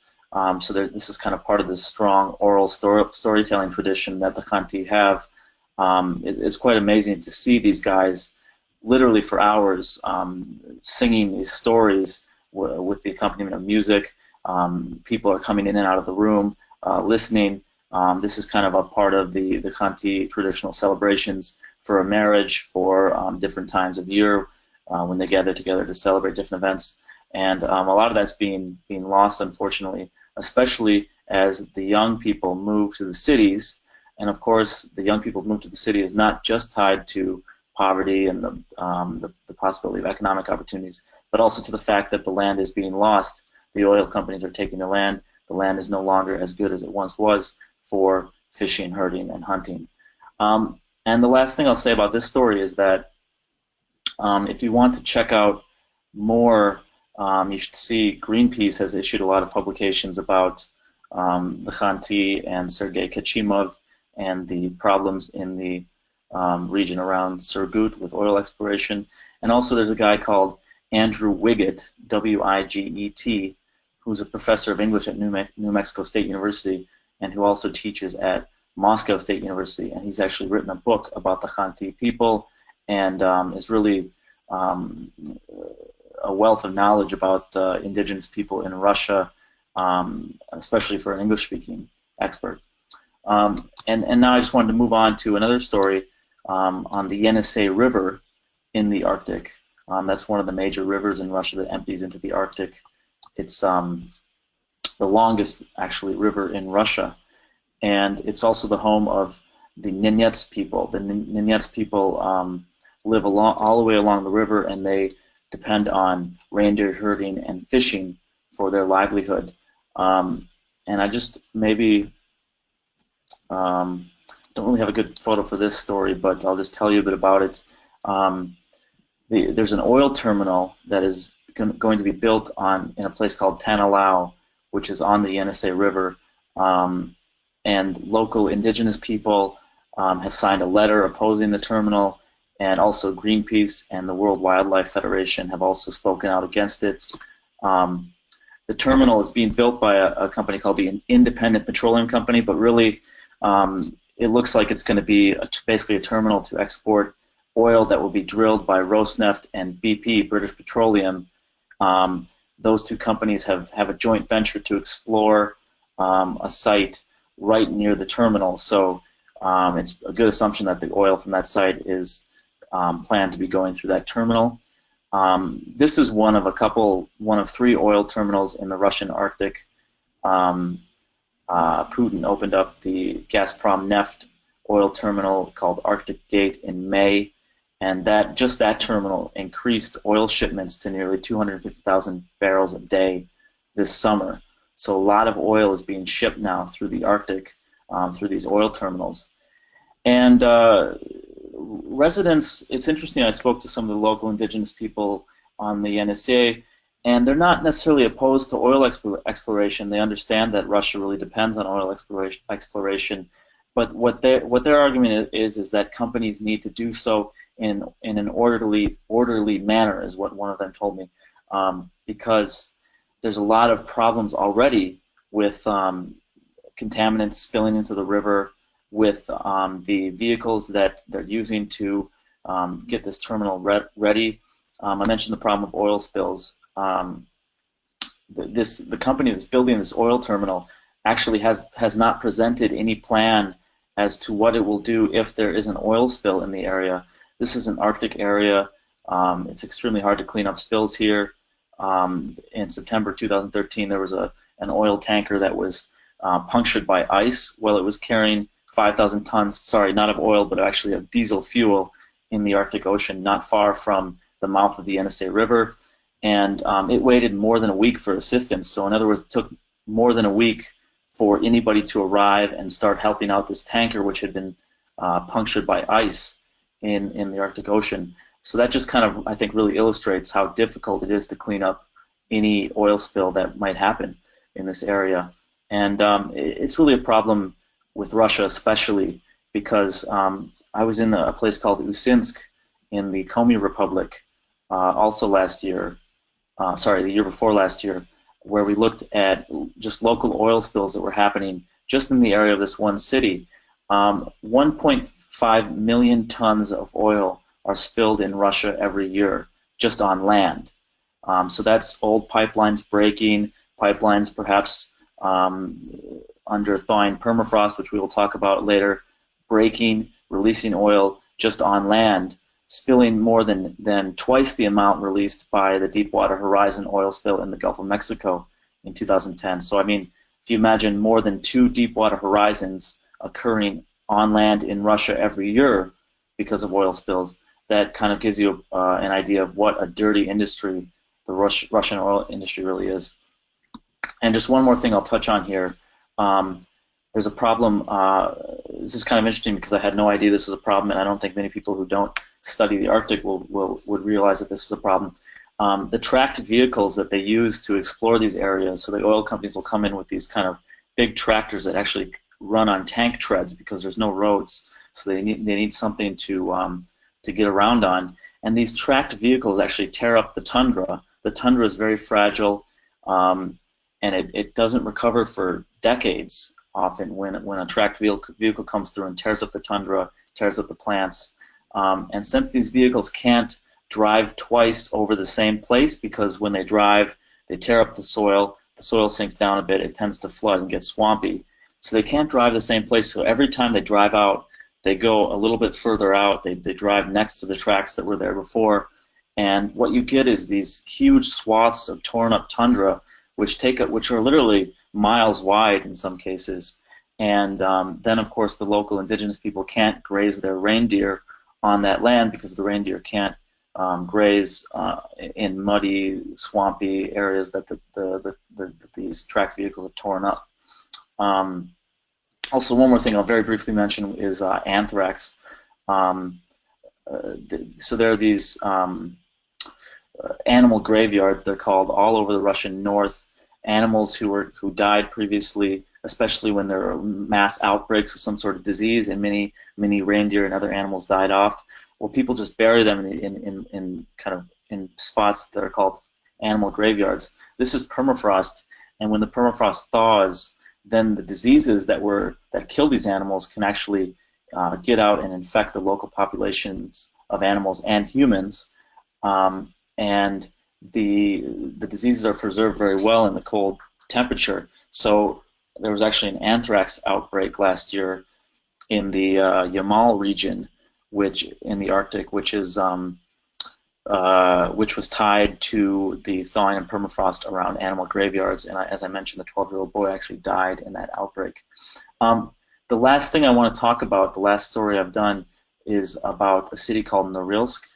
So this is kind of part of this strong oral storytelling tradition that the Khanty have. It's quite amazing to see these guys literally for hours singing these stories with the accompaniment of music. People are coming in and out of the room listening. This is kind of a part of the Khanty traditional celebrations for a marriage, for different times of year when they gather together to celebrate different events. And a lot of that's being lost, unfortunately, especially as the young people move to the cities. And of course, the young people's move to the city is not just tied to poverty and the possibility of economic opportunities, but also to the fact that the land is being lost. The oil companies are taking the land. The land is no longer as good as it once was for fishing, herding, and hunting. And the last thing I'll say about this story is that If you want to check out more, you should see Greenpeace has issued a lot of publications about the Khanty and Sergey Kashima and the problems in the region around Surgut with oil exploration. And also there's a guy called Andrew Wiggett, W-I-G-E-T, who's a professor of English at New Mexico State University and who also teaches at Moscow State University. And he's actually written a book about the Khanty people and is really a wealth of knowledge about indigenous people in Russia, especially for an English-speaking expert. And now I just wanted to move on to another story on the Yenisei River in the Arctic. That's one of the major rivers in Russia that empties into the Arctic. It's the longest, actually, river in Russia. And it's also the home of the Nenets people. The Nenets people live all the way along the river, and they depend on reindeer herding and fishing for their livelihood. And I just maybe don't really have a good photo for this story, but I'll just tell you a bit about it. There's an oil terminal that is going to be built in a place called Tanalau, which is on the Yenisei River. And local indigenous people have signed a letter opposing the terminal, and also Greenpeace and the World Wildlife Federation have also spoken out against it. The terminal is being built by a company called the Independent Petroleum Company, but really it looks like it's going to be basically a terminal to export oil that will be drilled by Rosneft and BP, British Petroleum. Those two companies have a joint venture to explore a site right near the terminal. So it's a good assumption that the oil from that site is planned to be going through that terminal. This is one of 3 oil terminals in the Russian Arctic. Putin opened up the Gazprom Neft oil terminal called Arctic Gate in May, and just that terminal increased oil shipments to nearly 250,000 barrels a day this summer. So a lot of oil is being shipped now through the Arctic, through these oil terminals. And residents, it's interesting, I spoke to some of the local indigenous people on the Yenisei, and they're not necessarily opposed to oil exploration. They understand that Russia really depends on oil exploration. But what their argument is that companies need to do so in an orderly manner, is what one of them told me, because there's a lot of problems already with contaminants spilling into the river, with the vehicles that they're using to get this terminal ready. I mentioned the problem of oil spills. The company that's building this oil terminal actually has not presented any plan as to what it will do if there is an oil spill in the area. This is an Arctic area. It's extremely hard to clean up spills here. In September 2013, there was an oil tanker that was punctured by ice while it was carrying 5,000 tons, sorry, not of oil, but actually of diesel fuel in the Arctic Ocean, not far from the mouth of the Yenisei River. And it waited more than a week for assistance. So in other words, it took more than a week for anybody to arrive and start helping out this tanker, which had been punctured by ice in the Arctic Ocean. So that just kind of, I think, really illustrates how difficult it is to clean up any oil spill that might happen in this area. And it's really a problem with Russia, especially because I was in a place called Usinsk in the Komi Republic also last year, the year before last year, where we looked at just local oil spills that were happening just in the area of this one city. 1.5 million tons of oil are spilled in Russia every year just on land. So that's old pipelines breaking, pipelines perhaps under thawing permafrost, which we will talk about later, breaking, releasing oil just on land, spilling more than twice the amount released by the Deepwater Horizon oil spill in the Gulf of Mexico in 2010. So I mean, if you imagine more than 2 Deepwater Horizons occurring on land in Russia every year because of oil spills, that kind of gives you an idea of what a dirty industry the Russian oil industry really is. And just one more thing I'll touch on here. There's a problem, this is kind of interesting because I had no idea this was a problem, and I don't think many people who don't study the Arctic would realize that this was a problem. The tracked vehicles that they use to explore these areas, so the oil companies will come in with these kind of big tractors that actually run on tank treads because there's no roads, so they need something to get around on. And these tracked vehicles actually tear up the tundra. The tundra is very fragile, and it doesn't recover for decades. Often, when a tracked vehicle comes through and tears up the tundra, tears up the plants, and since these vehicles can't drive twice over the same place, because when they drive, they tear up the soil sinks down a bit, it tends to flood and get swampy. So they can't drive the same place. So every time they drive out, they go a little bit further out. They drive next to the tracks that were there before, and what you get is these huge swaths of torn up tundra, which are literally miles wide in some cases. And then, of course, the local indigenous people can't graze their reindeer on that land because the reindeer can't graze in muddy, swampy areas that these tracked vehicles have torn up. Also, one more thing I'll very briefly mention is anthrax. So there are these animal graveyards, they're called, all over the Russian north. Animals who died previously, especially when there are mass outbreaks of some sort of disease, and many reindeer and other animals died off. Well, people just bury them in spots that are called animal graveyards. This is permafrost, and when the permafrost thaws, then the diseases that kill these animals can actually get out and infect the local populations of animals and humans, and the diseases are preserved very well in the cold temperature. So there was actually an anthrax outbreak last year in the Yamal region, which in the Arctic, which was tied to the thawing and permafrost around animal graveyards. And as I mentioned, the 12-year-old boy actually died in that outbreak. The last thing I want to talk about, the last story I've done, is about a city called Norilsk,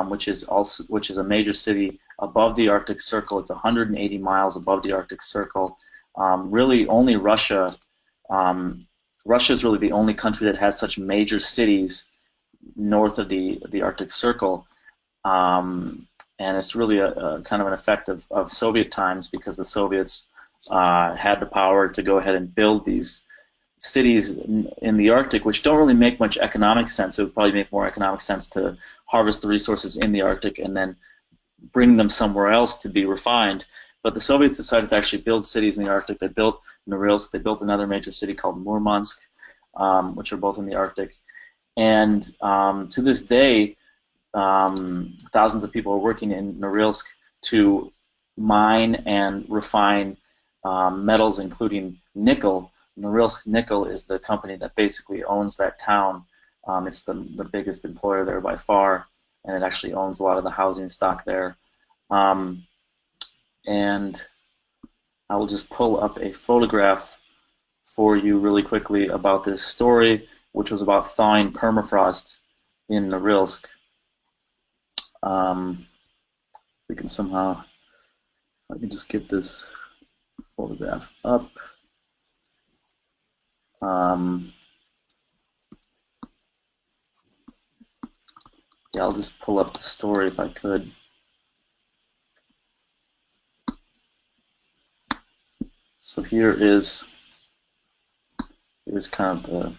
which is a major city above the Arctic Circle. It's 180 miles above the Arctic Circle. Really, only Russia. Russia is really the only country that has such major cities north of the Arctic Circle, and it's really a kind of an effect of Soviet times, because the Soviets had the power to go ahead and build these cities in the Arctic, which don't really make much economic sense. It would probably make more economic sense to harvest the resources in the Arctic and then bring them somewhere else to be refined. But the Soviets decided to actually build cities in the Arctic. They built Norilsk. They built another major city called Murmansk, which are both in the Arctic. And to this day, thousands of people are working in Norilsk to mine and refine metals, including nickel. Norilsk Nickel is the company that basically owns that town. It's the biggest employer there by far, and it actually owns a lot of the housing stock there. And I will just pull up a photograph for you really quickly about this story, which was about thawing permafrost in Norilsk. We can somehow, I can just get this photograph up. Yeah, I'll just pull up the story if I could. So here's kind of the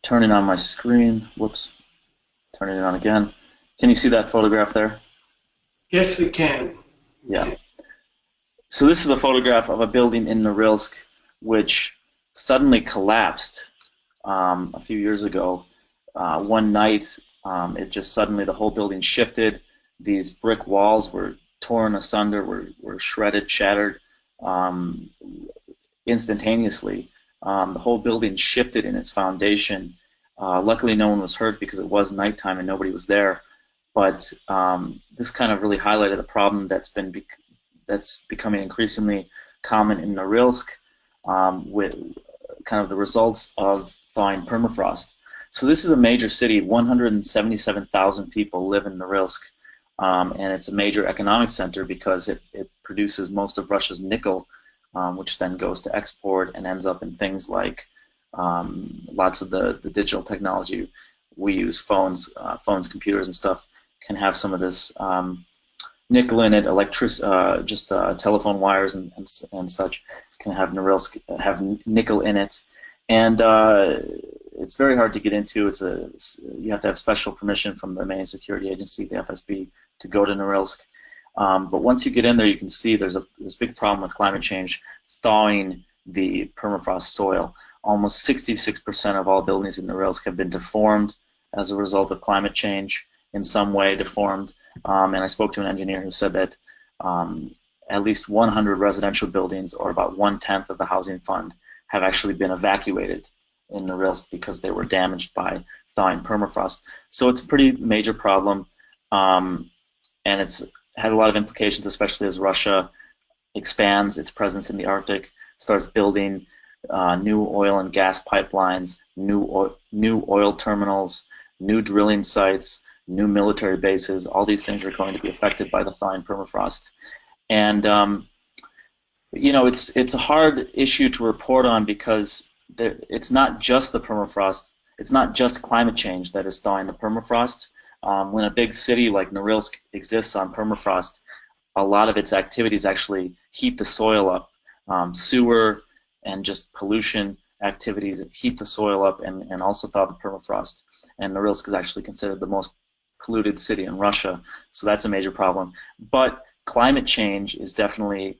turning on my screen. Whoops, turning it on again. Can you see that photograph there? Yes, we can. Yeah. So this is a photograph of a building in Norilsk which suddenly collapsed a few years ago. One night, it just suddenly, the whole building shifted. These brick walls were torn asunder, were shredded, shattered instantaneously. The whole building shifted in its foundation. Luckily, no one was hurt because it was nighttime and nobody was there. But this kind of really highlighted a problem that's becoming increasingly common in Norilsk, with kind of the results of thawing permafrost. So this is a major city. 177,000 people live in Norilsk, and it's a major economic center because it produces most of Russia's nickel, which then goes to export and ends up in things like lots of the digital technology we use, phones, computers, and stuff, can have some of this nickel in it. Telephone wires and such can have nickel in it, and it's very hard to get into. You have to have special permission from the main security agency, the FSB, to go to Norilsk. But once you get in there, you can see there's a big problem with climate change thawing the permafrost soil. Almost 66% of all buildings in Norilsk have been deformed as a result of climate change, in some way deformed. And I spoke to an engineer who said that at least 100 residential buildings, or about 1/10 of the housing fund, have actually been evacuated in Norilsk because they were damaged by thawing permafrost. So it's a pretty major problem, and it has a lot of implications, especially as Russia expands its presence in the Arctic, starts building new oil and gas pipelines, new oil terminals, new drilling sites, new military bases. All these things are going to be affected by the thawing permafrost. And it's a hard issue to report on, because it's not just the permafrost, it's not just climate change that is thawing the permafrost. When a big city like Norilsk exists on permafrost, a lot of its activities actually heat the soil up. Sewer and just pollution activities heat the soil up and also thaw the permafrost. And Norilsk is actually considered the most polluted city in Russia, so that's a major problem. But climate change is definitely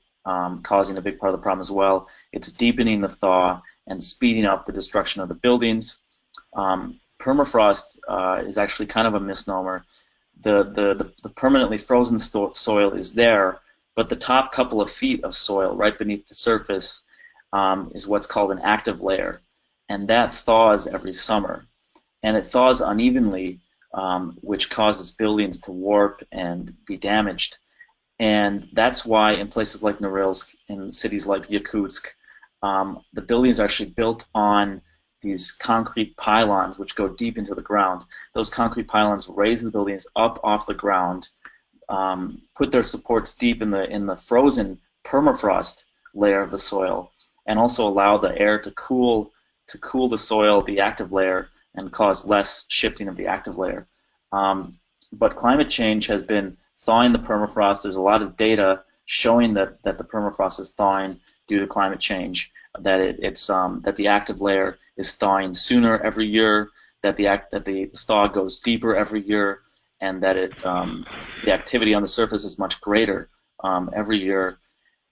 causing a big part of the problem as well. It's deepening the thaw and speeding up the destruction of the buildings. Permafrost is actually kind of a misnomer. The permanently frozen soil is there, but the top couple of feet of soil right beneath the surface is what's called an active layer, and that thaws every summer. And it thaws unevenly, which causes buildings to warp and be damaged. And that's why in places like Norilsk, in cities like Yakutsk, the buildings are actually built on these concrete pylons which go deep into the ground. Those concrete pylons raise the buildings up off the ground, put their supports deep in the frozen permafrost layer of the soil, and also allow the air to cool the soil, the active layer, and cause less shifting of the active layer. But climate change has been thawing the permafrost. There's a lot of data showing that the permafrost is thawing due to climate change, that that the active layer is thawing sooner every year, that the thaw goes deeper every year, and that the activity on the surface is much greater every year.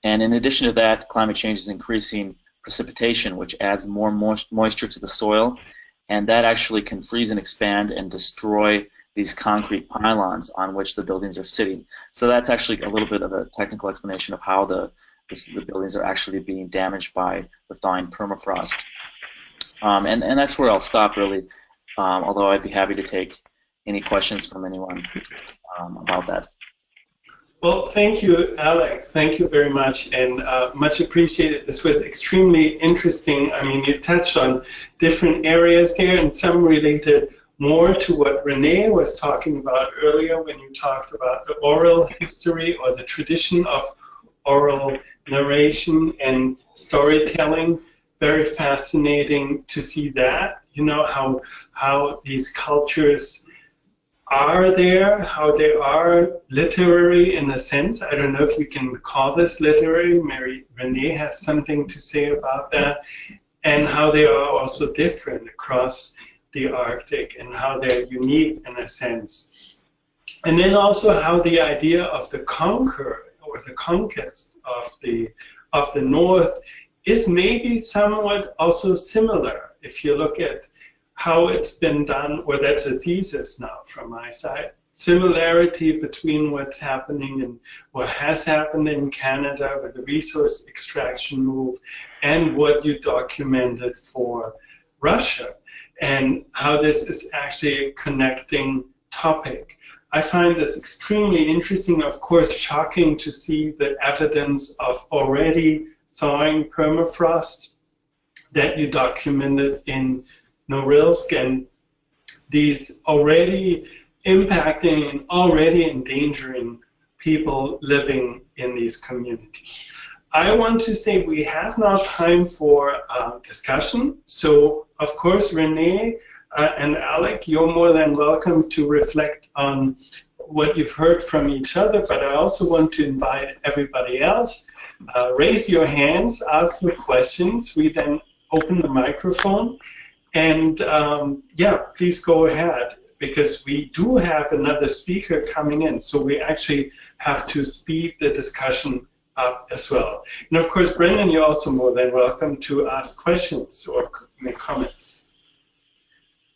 And in addition to that, climate change is increasing precipitation, which adds more moisture to the soil, and that actually can freeze and expand and destroy these concrete pylons on which the buildings are sitting. So that's actually a little bit of a technical explanation of how the buildings are actually being damaged by the thawing permafrost. And that's where I'll stop, really, although I'd be happy to take any questions from anyone about that. Well, thank you, Alec. Thank you very much, and much appreciated. This was extremely interesting. I mean, you touched on different areas there, and some related more to what Renee was talking about earlier when you talked about the oral history or the tradition of oral narration and storytelling. Very fascinating to see that, you know, how these cultures are there, how they are literary in a sense. I don't know if you can call this literary. Renee has something to say about that, and how they are also different across the Arctic and how they're unique in a sense. And then also how the idea of the conquer or the conquest of the North is maybe somewhat also similar. If you look at how it's been done, or that's a thesis now from my side, similarity between what's happening and what has happened in Canada with the resource extraction move and what you documented for Russia, and how this is actually a connecting topic. I find this extremely interesting, of course, shocking to see the evidence of already thawing permafrost that you documented in Norilsk, and these already impacting and already endangering people living in these communities. I want to say we have now time for discussion. So, of course, Renee, And Alec, you're more than welcome to reflect on what you've heard from each other, but I also want to invite everybody else. Raise your hands, ask your questions. We then open the microphone. And yeah, please go ahead, because we do have another speaker coming in. So we actually have to speed the discussion up as well. And of course, Brendan, you're also more than welcome to ask questions or make comments.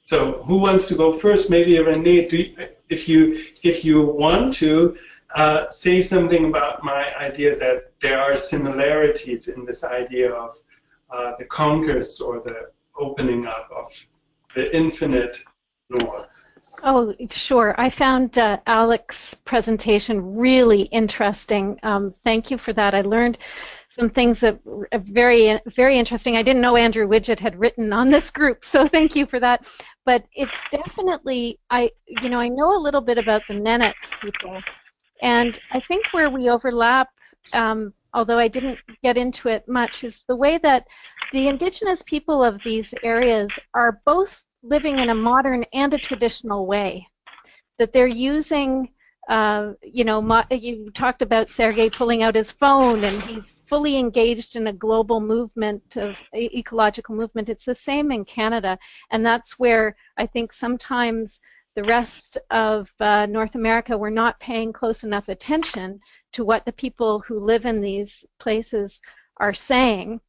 So who wants to go first? Maybe Renee, if you want to say something about my idea that there are similarities in this idea of the conquest or the opening up of the infinite north. Oh, sure. I found Alec's presentation really interesting. Thank you for that. I learned some things that were very, very interesting. I didn't know Andrew Widget had written on this group, so thank you for that. But it's definitely, I know a little bit about the Nenets people, and I think where we overlap, although I didn't get into it much, is the way that the indigenous people of these areas are both living in a modern and a traditional way. That they're using, you talked about Sergey pulling out his phone, and he's fully engaged in a global movement of ecological movement. It's the same in Canada, and that's where I think sometimes the rest of North America, we're not paying close enough attention to what the people who live in these places are saying,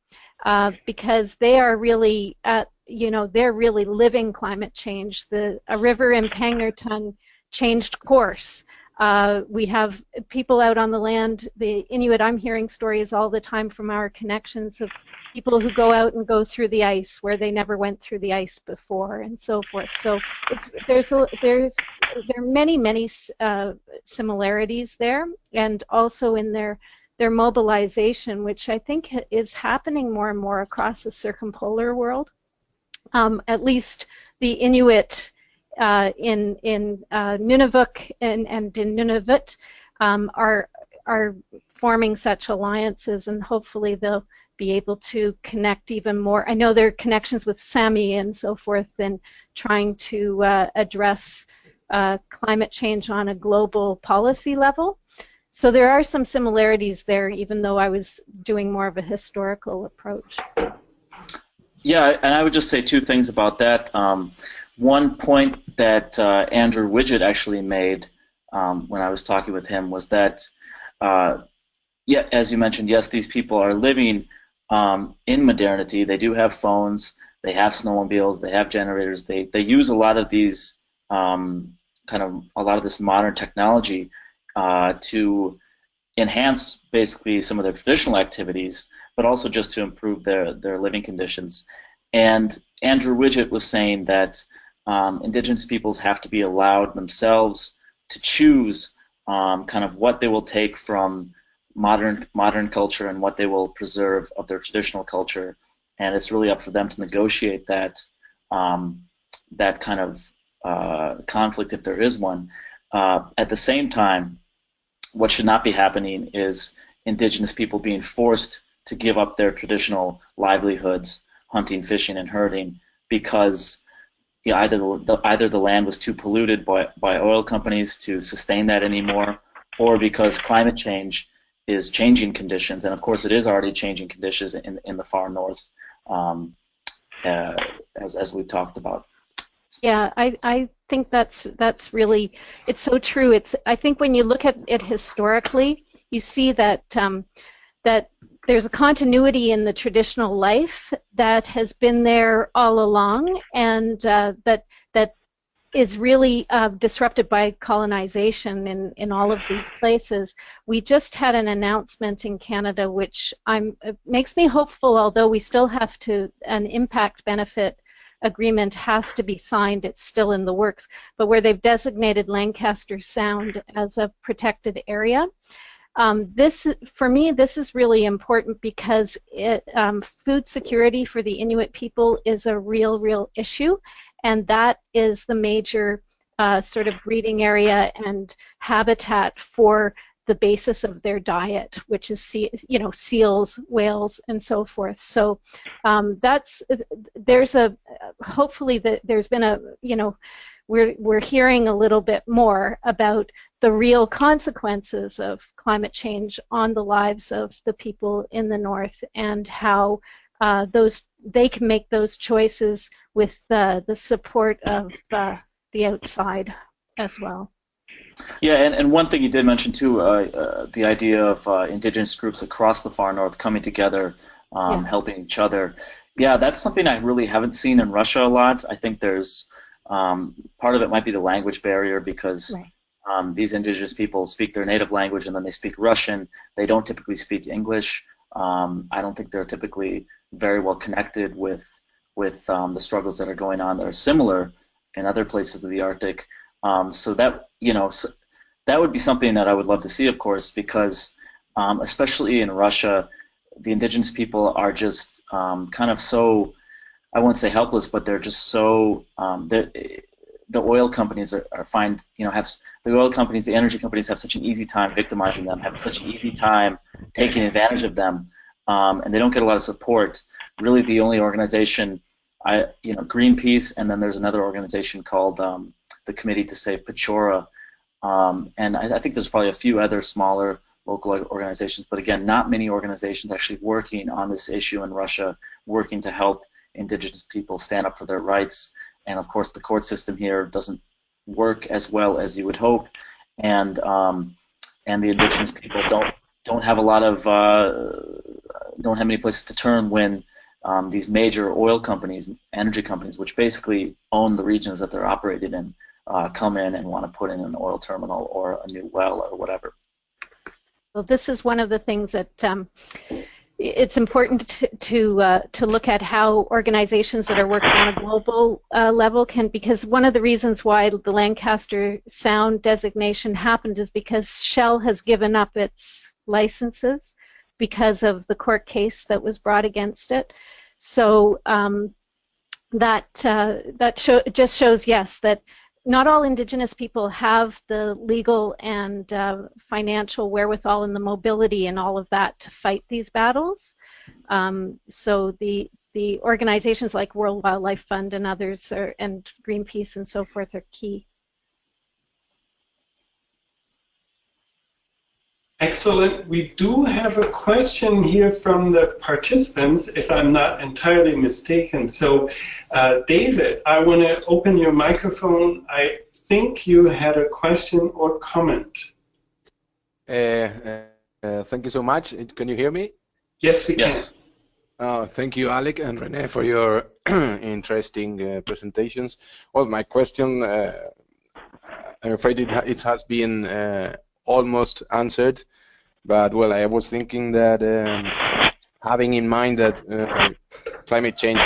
because they are really, they're really living climate change. A river in Pangnirtung changed course. We have people out on the land. The Inuit, I'm hearing stories all the time from our connections of people who go out and go through the ice where they never went through the ice before, and so forth. So there are many similarities there, and also in their mobilization, which I think is happening more and more across the circumpolar world. At least the Inuit in Nunavut and in Nunavut are forming such alliances, and hopefully they'll be able to connect even more. I know there are connections with Sami and so forth, and trying to address climate change on a global policy level. So there are some similarities there, even though I was doing more of a historical approach. Yeah, and I would just say two things about that. One point that Andrew Widget actually made when I was talking with him was that, yeah, as you mentioned, yes, these people are living in modernity. They do have phones, they have snowmobiles, they have generators. They use a lot of these a lot of this modern technology to enhance basically some of their traditional activities, but also just to improve their living conditions. And Andrew Widget was saying that indigenous peoples have to be allowed themselves to choose kind of what they will take from modern culture and what they will preserve of their traditional culture, and it's really up for them to negotiate that that kind of conflict, if there is one. At the same time, what should not be happening is indigenous people being forced to give up their traditional livelihoods, hunting, fishing, and herding, because either the land was too polluted by oil companies to sustain that anymore, or because climate change is changing conditions, and of course it is already changing conditions in the far north, as we've talked about. Yeah, I think that's really, it's so true. I think when you look at it historically, you see that that there's a continuity in the traditional life that has been there all along, and that is really disrupted by colonization in all of these places. We just had an announcement in Canada, which it makes me hopeful, although we still have an impact benefit agreement has to be signed. It's still in the works, but where they've designated Lancaster Sound as a protected area. For me, this is really important because food security for the Inuit people is a real issue, and that is the major sort of breeding area and habitat for the basis of their diet, which is seals, whales, and so forth. So hopefully there's been a we're hearing a little bit more about the real consequences of climate change on the lives of the people in the North, and how they can make those choices with the support of the outside as well. Yeah, and one thing you did mention too, the idea of Indigenous groups across the far north coming together, helping each other. Yeah, that's something I really haven't seen in Russia a lot. I think there's part of it might be the language barrier, because these Indigenous people speak their native language and then they speak Russian. They don't typically speak English. I don't think they're typically very well connected with the struggles that are going on that are similar in other places of the Arctic. So that that would be something that I would love to see, of course, because especially in Russia, the Indigenous people are just kind of so, I won't say helpless, but they're just so the oil companies the oil companies, the energy companies have such an easy time victimizing them, have such an easy time taking advantage of them, and they don't get a lot of support. Really, the only organization, Greenpeace, and then there's another organization called the Committee to Save Pechora, and I think there's probably a few other smaller local organizations, but again, not many organizations actually working on this issue in Russia, working to help Indigenous people stand up for their rights. And of course, the court system here doesn't work as well as you would hope, and the Indigenous people don't have a lot of don't have many places to turn when these major oil companies, energy companies, which basically own the regions that they're operated in, come in and want to put in an oil terminal or a new well or whatever. Well, this is one of the things that it's important to look at how organizations that are working on a global level can, because one of the reasons why the Lancaster Sound designation happened is because Shell has given up its licenses because of the court case that was brought against it. So just shows, yes, that not all Indigenous people have the legal and financial wherewithal and the mobility and all of that to fight these battles. So the organizations like World Wildlife Fund and others and Greenpeace and so forth are key. Excellent. We do have a question here from the participants, if I'm not entirely mistaken. So, David, I want to open your microphone. I think you had a question or comment. Thank you so much. Can you hear me? Yes, we can. Thank you, Alec and Renee, for your interesting presentations. Well, my question, I'm afraid it has been almost answered, but well, I was thinking that having in mind that climate change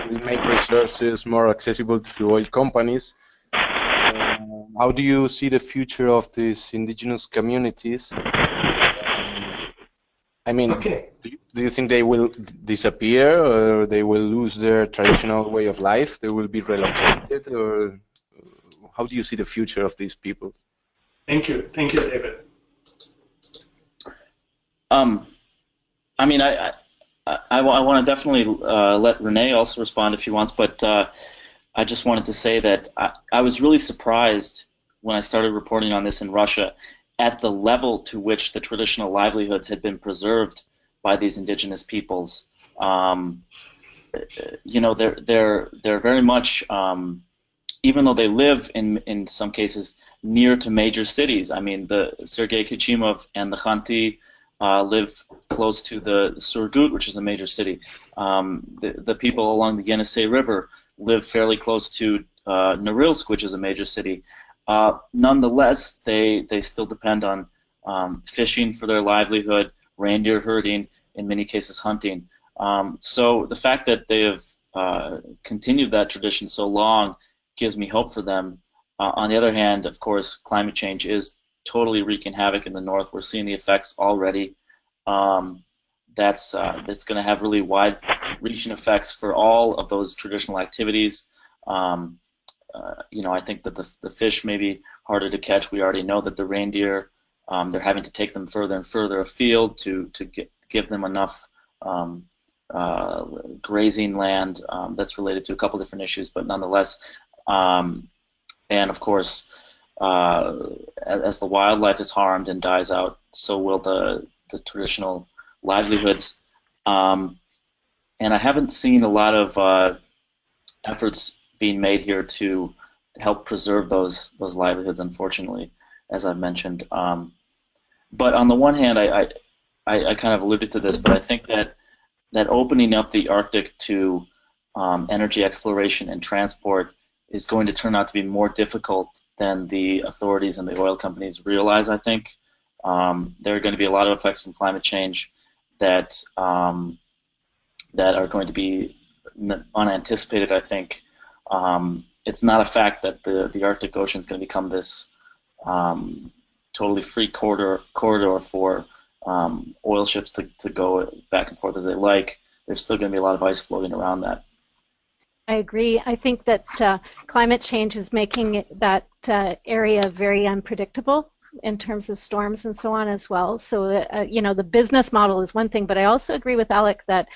will make resources more accessible to oil companies, how do you see the future of these Indigenous communities? I mean, do you think they will disappear, or they will lose their traditional way of life? They will be relocated, or how do you see the future of these people? Thank you, David. I mean, I want to definitely let Renee also respond if she wants, but I just wanted to say that I was really surprised when I started reporting on this in Russia at the level to which the traditional livelihoods had been preserved by these Indigenous peoples. You know, they're very much, even though they live in some cases near to major cities. I mean, the Sergey Kashima and the Khanty live close to the Surgut, which is a major city. The people along the Yenisei River live fairly close to Norilsk, which is a major city. Nonetheless, they still depend on fishing for their livelihood, reindeer herding, in many cases hunting. So the fact that they have continued that tradition so long gives me hope for them. On the other hand, of course, climate change is totally wreaking havoc in the north. We're seeing the effects already. That's going to have really wide-reaching effects for all of those traditional activities. you know, I think that the fish may be harder to catch. We already know that the reindeer, they're having to take them further and further afield to give them enough grazing land. That's related to a couple different issues, but nonetheless, and of course, as the wildlife is harmed and dies out, so will the traditional livelihoods. And I haven't seen a lot of efforts being made here to help preserve those livelihoods, unfortunately, as I've mentioned. But on the one hand, I kind of alluded to this, but I think that opening up the Arctic to energy exploration and transport is going to turn out to be more difficult than the authorities and the oil companies realize, I think. There are going to be a lot of effects from climate change that are going to be unanticipated, I think. It's not a fact that the Arctic Ocean is going to become this totally free corridor for oil ships to go back and forth as they like. There's still going to be a lot of ice floating around that. I agree. I think that climate change is making that area very unpredictable in terms of storms and so on as well. So, you know, the business model is one thing, but I also agree with Alec that,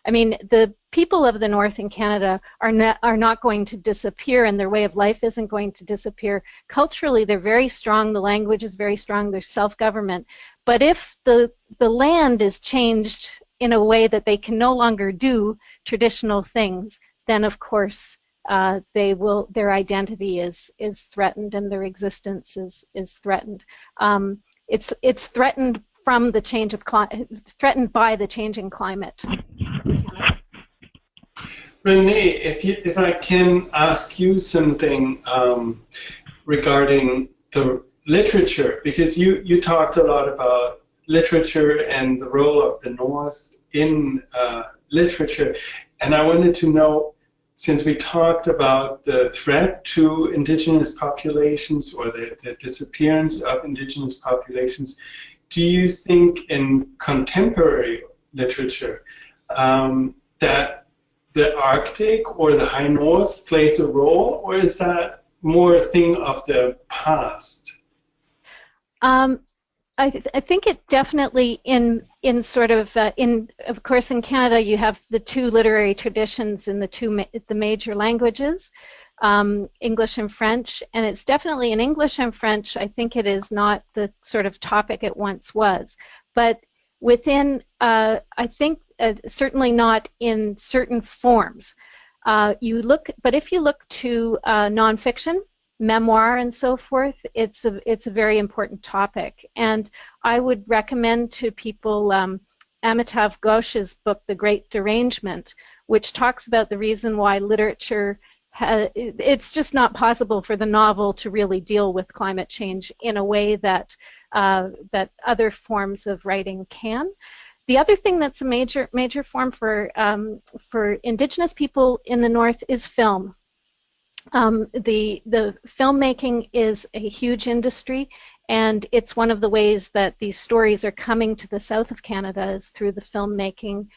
I mean, the people of the North in Canada are not going to disappear, and their way of life isn't going to disappear. Culturally, they're very strong. The language is very strong. There's self-government. But if the land is changed in a way that they can no longer do traditional things, then of course their identity is threatened, and their existence is threatened. It's threatened from the change of threatened by the changing climate. Renee, if I can ask you something regarding the literature, because you talked a lot about literature and the role of the North in literature, and I wanted to know, since we talked about the threat to indigenous populations or the disappearance of indigenous populations, do you think in contemporary literature that the Arctic or the High North plays a role, or is that more a thing of the past? I think it definitely in sort of of course in Canada you have the two literary traditions in the major languages, English and French, and it's definitely in English and French. I think it is not the sort of topic it once was, but within I think certainly not in certain forms. But if you look to nonfiction, memoir and so forth, it's a very important topic, and I would recommend to people Amitav Ghosh's book The Great Derangement, which talks about the reason why literature it's just not possible for the novel to really deal with climate change in a way that that other forms of writing can. The other thing that's a major form for Indigenous people in the North is film. The filmmaking is a huge industry, and it's one of the ways that these stories are coming to the south of Canada is through the filmmaking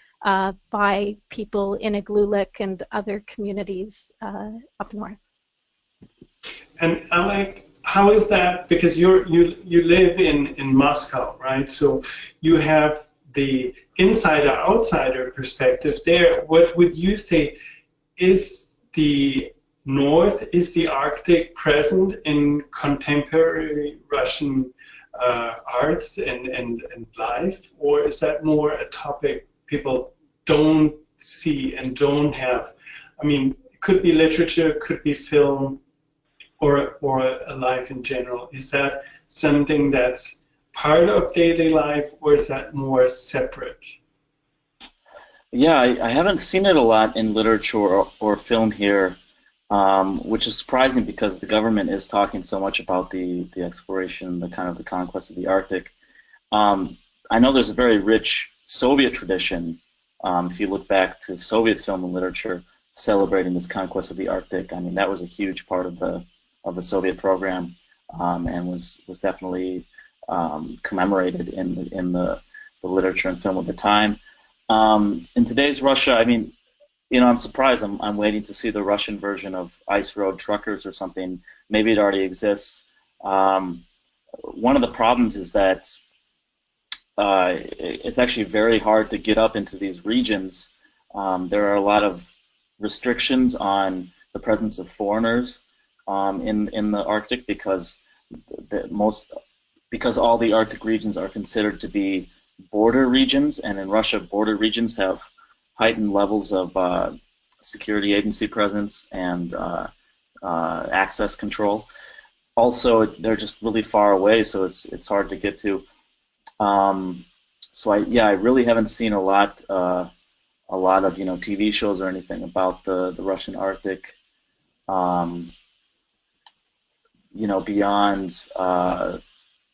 by people in Igloolik and other communities up north. And Alec, how is that? Because you live in Moscow, right? So you have the insider-outsider perspective there. What would you say is the North, is the Arctic present in contemporary Russian arts and life, or is that more a topic people don't see and don't have? I mean, it could be literature, could be film, or a life in general. Is that something that's part of daily life, or is that more separate? Yeah, I haven't seen it a lot in literature or film here. Which is surprising because the government is talking so much about the exploration, the kind of the conquest of the Arctic. I know there's a very rich Soviet tradition. If you look back to Soviet film and literature celebrating this conquest of the Arctic, I mean that was a huge part of the Soviet program, and was definitely commemorated in the literature and film of the time. In today's Russia, I mean, I'm surprised. I'm waiting to see the Russian version of Ice Road Truckers or something. Maybe it already exists. One of the problems is that it's actually very hard to get up into these regions. There are a lot of restrictions on the presence of foreigners in the Arctic because all the Arctic regions are considered to be border regions, and in Russia, border regions have heightened levels of security agency presence and access control. Also, they're just really far away, so it's hard to get to. So I really haven't seen a lot of TV shows or anything about the Russian Arctic.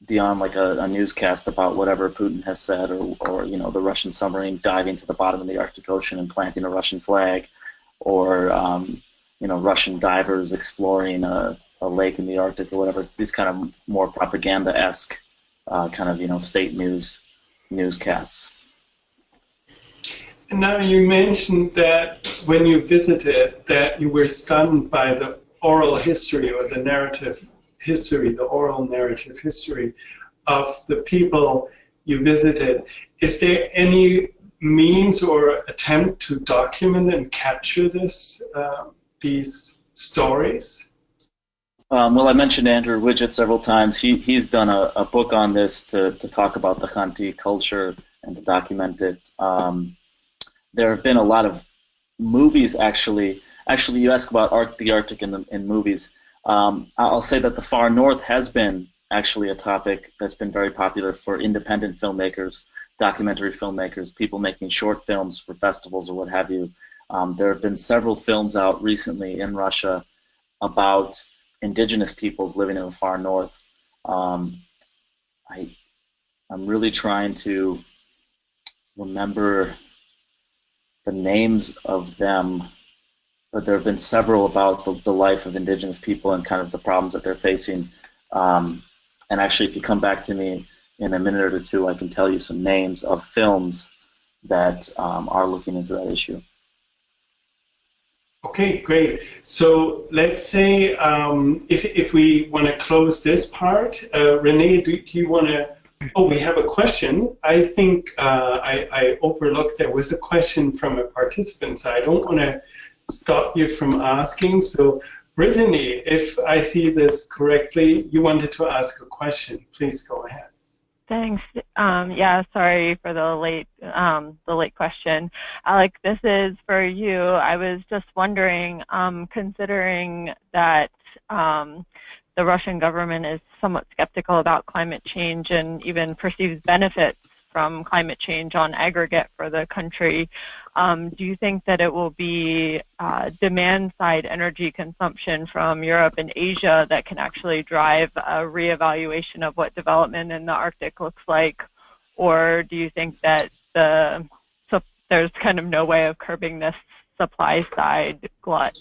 Beyond like a newscast about whatever Putin has said, or the Russian submarine diving to the bottom of the Arctic Ocean and planting a Russian flag, or Russian divers exploring a lake in the Arctic or whatever. These kind of more propaganda-esque state newscasts. And now you mentioned that when you visited, that you were stunned by the oral history or the narrative history, the oral narrative history of the people you visited. Is there any means or attempt to document and capture these stories? Well, I mentioned Andrew Widget several times. He's done a book on this to talk about the Khanty culture and to document it. There have been a lot of movies, actually. Actually, you ask about the Arctic in movies. I'll say that the far north has been actually a topic that's been very popular for independent filmmakers, documentary filmmakers, people making short films for festivals or what have you. There have been several films out recently in Russia about indigenous peoples living in the far north. I'm really trying to remember the names of them, but there have been several about the life of indigenous people and kind of the problems that they're facing. And actually, if you come back to me in a minute or two, I can tell you some names of films that are looking into that issue. Okay, great. So let's say if we want to close this part, Renee, do you want to? Oh, we have a question. I think I overlooked there was a question from a participant, so I don't want to stop you from asking. So, Brittany, if I see this correctly, you wanted to ask a question. Please go ahead. Thanks. Yeah, sorry for the late question. Alec, this is for you. I was just wondering, considering that the Russian government is somewhat skeptical about climate change and even perceives benefits from climate change on aggregate for the country, do you think that it will be demand-side energy consumption from Europe and Asia that can actually drive a reevaluation of what development in the Arctic looks like? Or do you think that there's kind of no way of curbing this supply-side glut?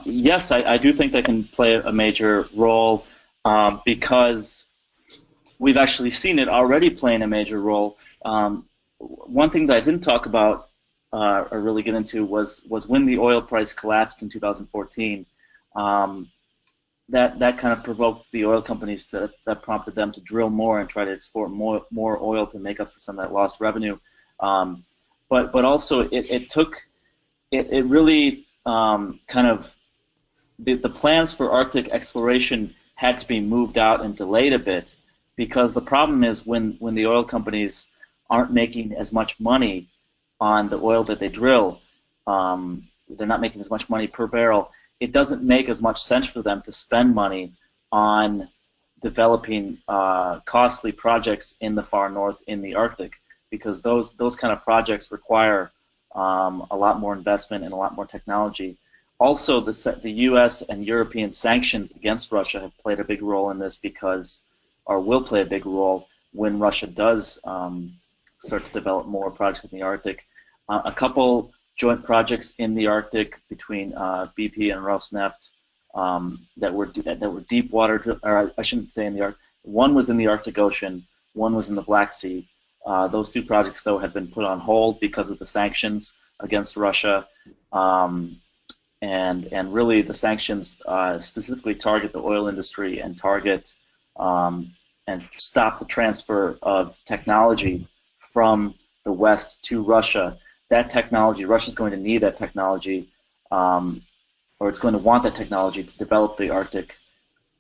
Yes, I do think they can play a major role because we've actually seen it already playing a major role. One thing that I didn't talk about or really get into was when the oil price collapsed in 2014. That kind of provoked the oil companies that prompted them to drill more and try to export more oil to make up for some of that lost revenue. But also it really kind of the plans for Arctic exploration had to be moved out and delayed a bit, because the problem is when the oil companies aren't making as much money on the oil that they drill, they're not making as much money per barrel, it doesn't make as much sense for them to spend money on developing costly projects in the far north in the Arctic, because those kind of projects require a lot more investment and a lot more technology. Also, the U.S. and European sanctions against Russia have played a big role in this, because, or will play a big role when Russia does start to develop more projects in the Arctic. A couple joint projects in the Arctic between BP and Rosneft that were deep water, or I shouldn't say in the Arctic. One was in the Arctic Ocean, one was in the Black Sea. Those two projects, though, have been put on hold because of the sanctions against Russia, and really the sanctions specifically target the oil industry and target and stop the transfer of technology from the West to Russia. That technology, Russia's going to need that technology, or it's going to want that technology to develop the Arctic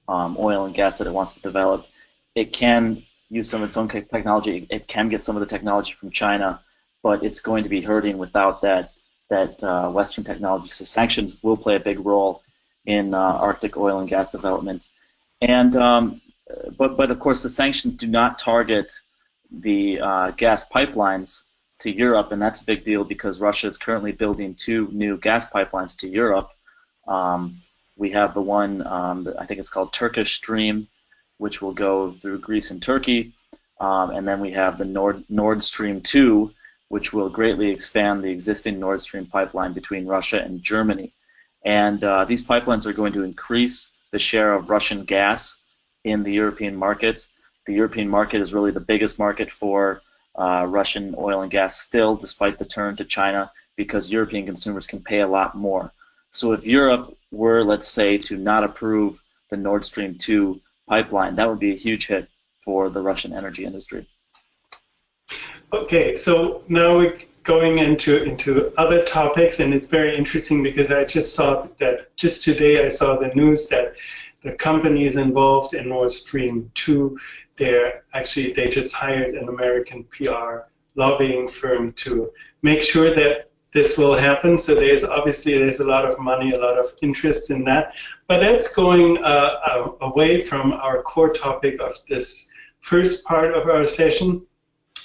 oil and gas that it wants to develop. It can use some of its own technology. It can get some of the technology from China, but it's going to be hurting without that Western technology. So sanctions will play a big role in Arctic oil and gas development. And but of course the sanctions do not target the gas pipelines to Europe, and that's a big deal because Russia is currently building 2 new gas pipelines to Europe. We have the one, I think it's called Turkish Stream, which will go through Greece and Turkey, and then we have the Nord Stream 2, which will greatly expand the existing Nord Stream pipeline between Russia and Germany. And these pipelines are going to increase the share of Russian gas in the European market. The European market is really the biggest market for Russian oil and gas still, despite the turn to China, because European consumers can pay a lot more. So if Europe were, let's say, to not approve the Nord Stream 2 pipeline, that would be a huge hit for the Russian energy industry. Okay, so now we're going into other topics, and it's very interesting because I just saw that just today I saw the news that the companies involved in Nord Stream 2, they just hired an American PR lobbying firm to make sure that this will happen. So there's a lot of money, a lot of interest in that. But that's going away from our core topic of this first part of our session.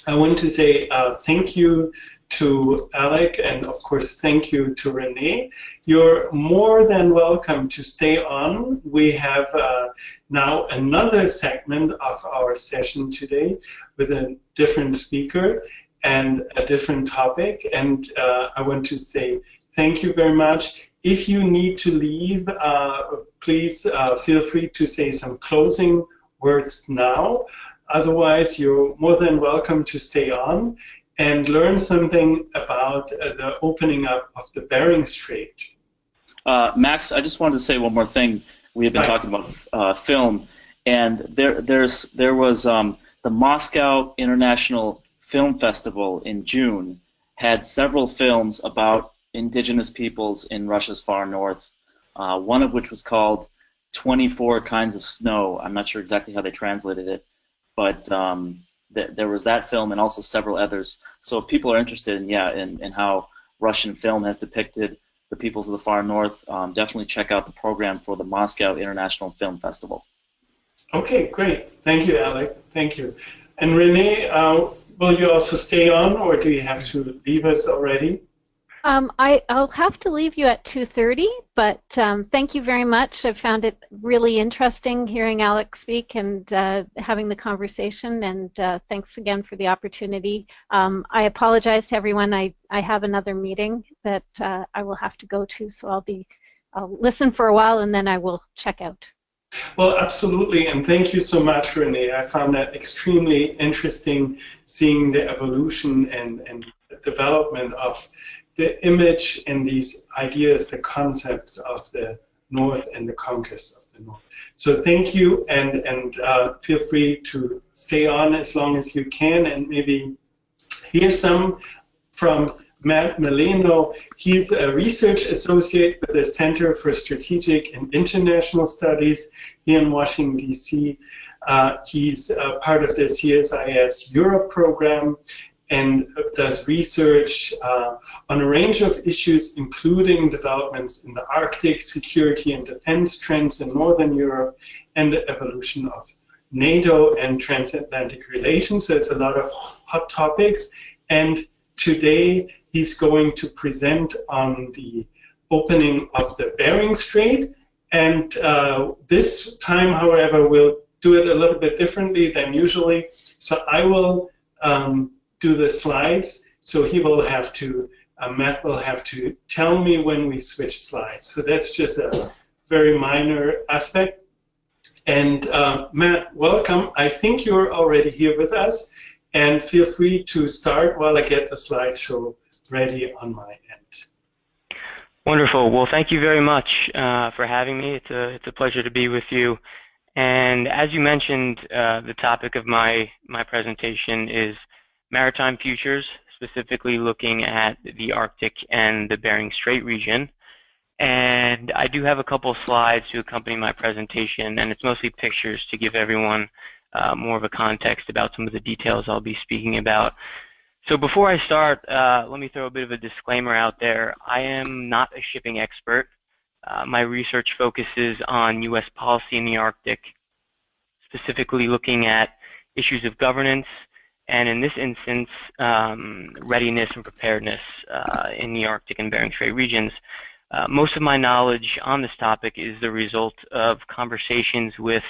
I want to say thank you to Alec, and of course thank you to Renee. You're more than welcome to stay on. We have now another segment of our session today with a different speaker and a different topic, and I want to say thank you very much. If you need to leave, please feel free to say some closing words now. Otherwise, you're more than welcome to stay on and learn something about the opening up of the Bering Strait. Max, I just wanted to say one more thing. We have been talking about film, and there was the Moscow International Film Festival in June had several films about indigenous peoples in Russia's far north, one of which was called 24 Kinds of Snow. I'm not sure exactly how they translated it, but there was that film and also several others. So if people are interested in how Russian film has depicted the peoples of the far north, definitely check out the program for the Moscow International Film Festival. Okay, great. Thank you, Alec. Thank you. And Renee, will you also stay on, or do you have to leave us already? I'll have to leave you at 2:30, but thank you very much. I found it really interesting hearing Alec speak and having the conversation, and thanks again for the opportunity. I apologize to everyone. I have another meeting that I will have to go to, so I'll listen for a while and then I will check out. Well, absolutely, and thank you so much, Renee. I found that extremely interesting, seeing the evolution and development of the image and these ideas, the concepts of the North and the conquest of the North. So thank you, and feel free to stay on as long as you can, and maybe hear some from Matt Melino. He's a research associate with the Center for Strategic and International Studies here in Washington, D.C. He's part of the CSIS Europe program and does research on a range of issues, including developments in the Arctic, security and defense trends in Northern Europe, and the evolution of NATO and transatlantic relations. So it's a lot of hot topics. And today he's going to present on the opening of the Bering Strait. And this time, however, we'll do it a little bit differently than usually. So I will do the slides, so he will have to, Matt will have to tell me when we switch slides. So that's just a very minor aspect. And Matt, welcome. I think you're already here with us, and feel free to start while I get the slideshow ready on my end. Wonderful. Well, thank you very much for having me. It's a pleasure to be with you. And as you mentioned, the topic of my presentation is maritime futures, specifically looking at the Arctic and the Bering Strait region. And I do have a couple of slides to accompany my presentation, and it's mostly pictures to give everyone more of a context about some of the details I'll be speaking about. So before I start, let me throw a bit of a disclaimer out there. I am not a shipping expert. My research focuses on U.S. policy in the Arctic, specifically looking at issues of governance, and in this instance, readiness and preparedness in the Arctic and Bering Strait regions. Most of my knowledge on this topic is the result of conversations with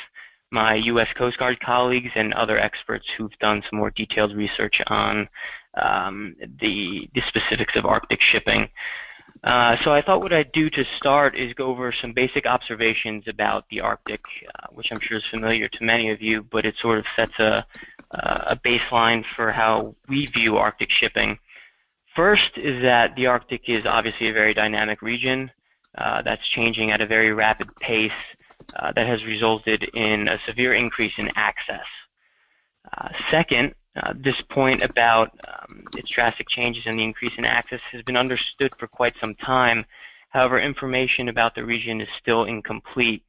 my U.S. Coast Guard colleagues and other experts who've done some more detailed research on the specifics of Arctic shipping. So I thought what I'd do to start is go over some basic observations about the Arctic, which I'm sure is familiar to many of you, but it sort of sets a baseline for how we view Arctic shipping. First is that the Arctic is obviously a very dynamic region that's changing at a very rapid pace that has resulted in a severe increase in access. Second, this point about its drastic changes and the increase in access has been understood for quite some time. However, information about the region is still incomplete.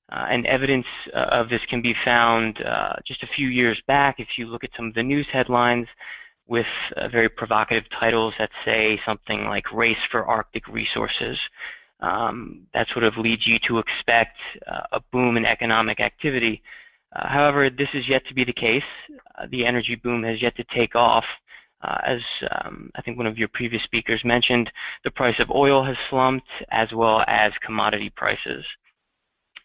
And evidence of this can be found just a few years back if you look at some of the news headlines with very provocative titles that say something like "Race for Arctic Resources." That sort of leads you to expect a boom in economic activity. However, this is yet to be the case. The energy boom has yet to take off. As I think one of your previous speakers mentioned, the price of oil has slumped, as well as commodity prices.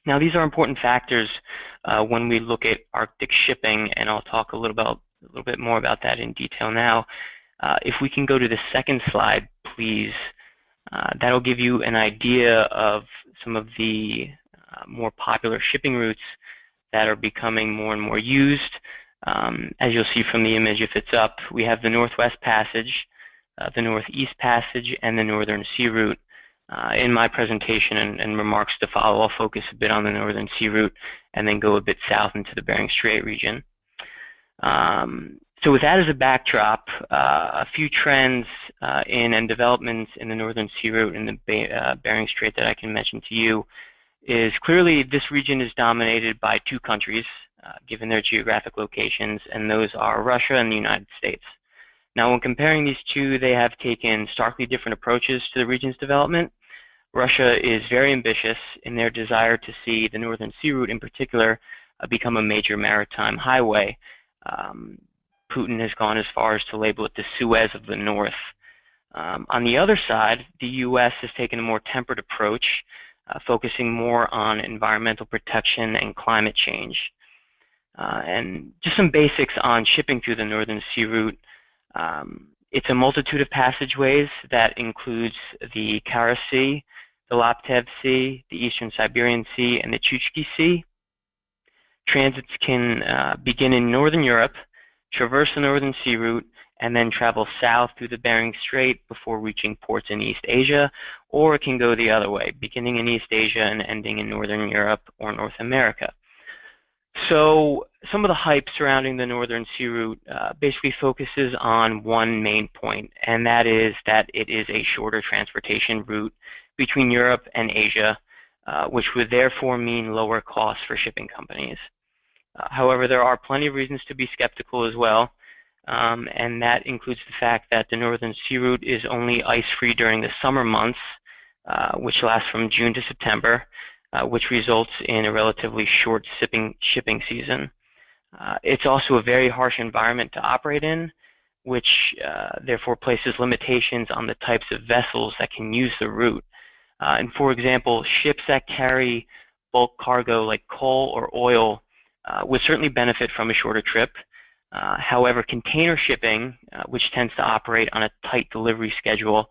Now, these are important factors when we look at Arctic shipping, and I'll talk a little bit more about that in detail now. If we can go to the second slide, please, that'll give you an idea of some of the more popular shipping routes that are becoming more and more used. As you'll see from the image if it's up, we have the Northwest Passage, the Northeast Passage, and the Northern Sea Route. In my presentation and remarks to follow, I'll focus a bit on the Northern Sea Route and then go a bit south into the Bering Strait region. So with that as a backdrop, a few trends and developments in the Northern Sea Route and the Bering Strait that I can mention to you is clearly this region is dominated by two countries, given their geographic locations, and those are Russia and the United States. Now, when comparing these two, they have taken starkly different approaches to the region's development. Russia is very ambitious in their desire to see the Northern Sea Route in particular become a major maritime highway. Putin has gone as far as to label it the Suez of the North. On the other side, the U.S. has taken a more tempered approach, focusing more on environmental protection and climate change. And just some basics on shipping through the Northern Sea Route. It's a multitude of passageways that includes the Kara Sea, the Laptev Sea, the Eastern Siberian Sea, and the Chukchi Sea. Transits can begin in Northern Europe, traverse the Northern Sea Route, and then travel south through the Bering Strait before reaching ports in East Asia, or it can go the other way, beginning in East Asia and ending in Northern Europe or North America. So some of the hype surrounding the Northern Sea Route basically focuses on one main point, and that is that it is a shorter transportation route between Europe and Asia, which would therefore mean lower costs for shipping companies. However, there are plenty of reasons to be skeptical as well, and that includes the fact that the Northern Sea Route is only ice-free during the summer months, which lasts from June to September, which results in a relatively short shipping season. It's also a very harsh environment to operate in, which therefore places limitations on the types of vessels that can use the route. And for example, ships that carry bulk cargo like coal or oil would certainly benefit from a shorter trip. However, container shipping, which tends to operate on a tight delivery schedule,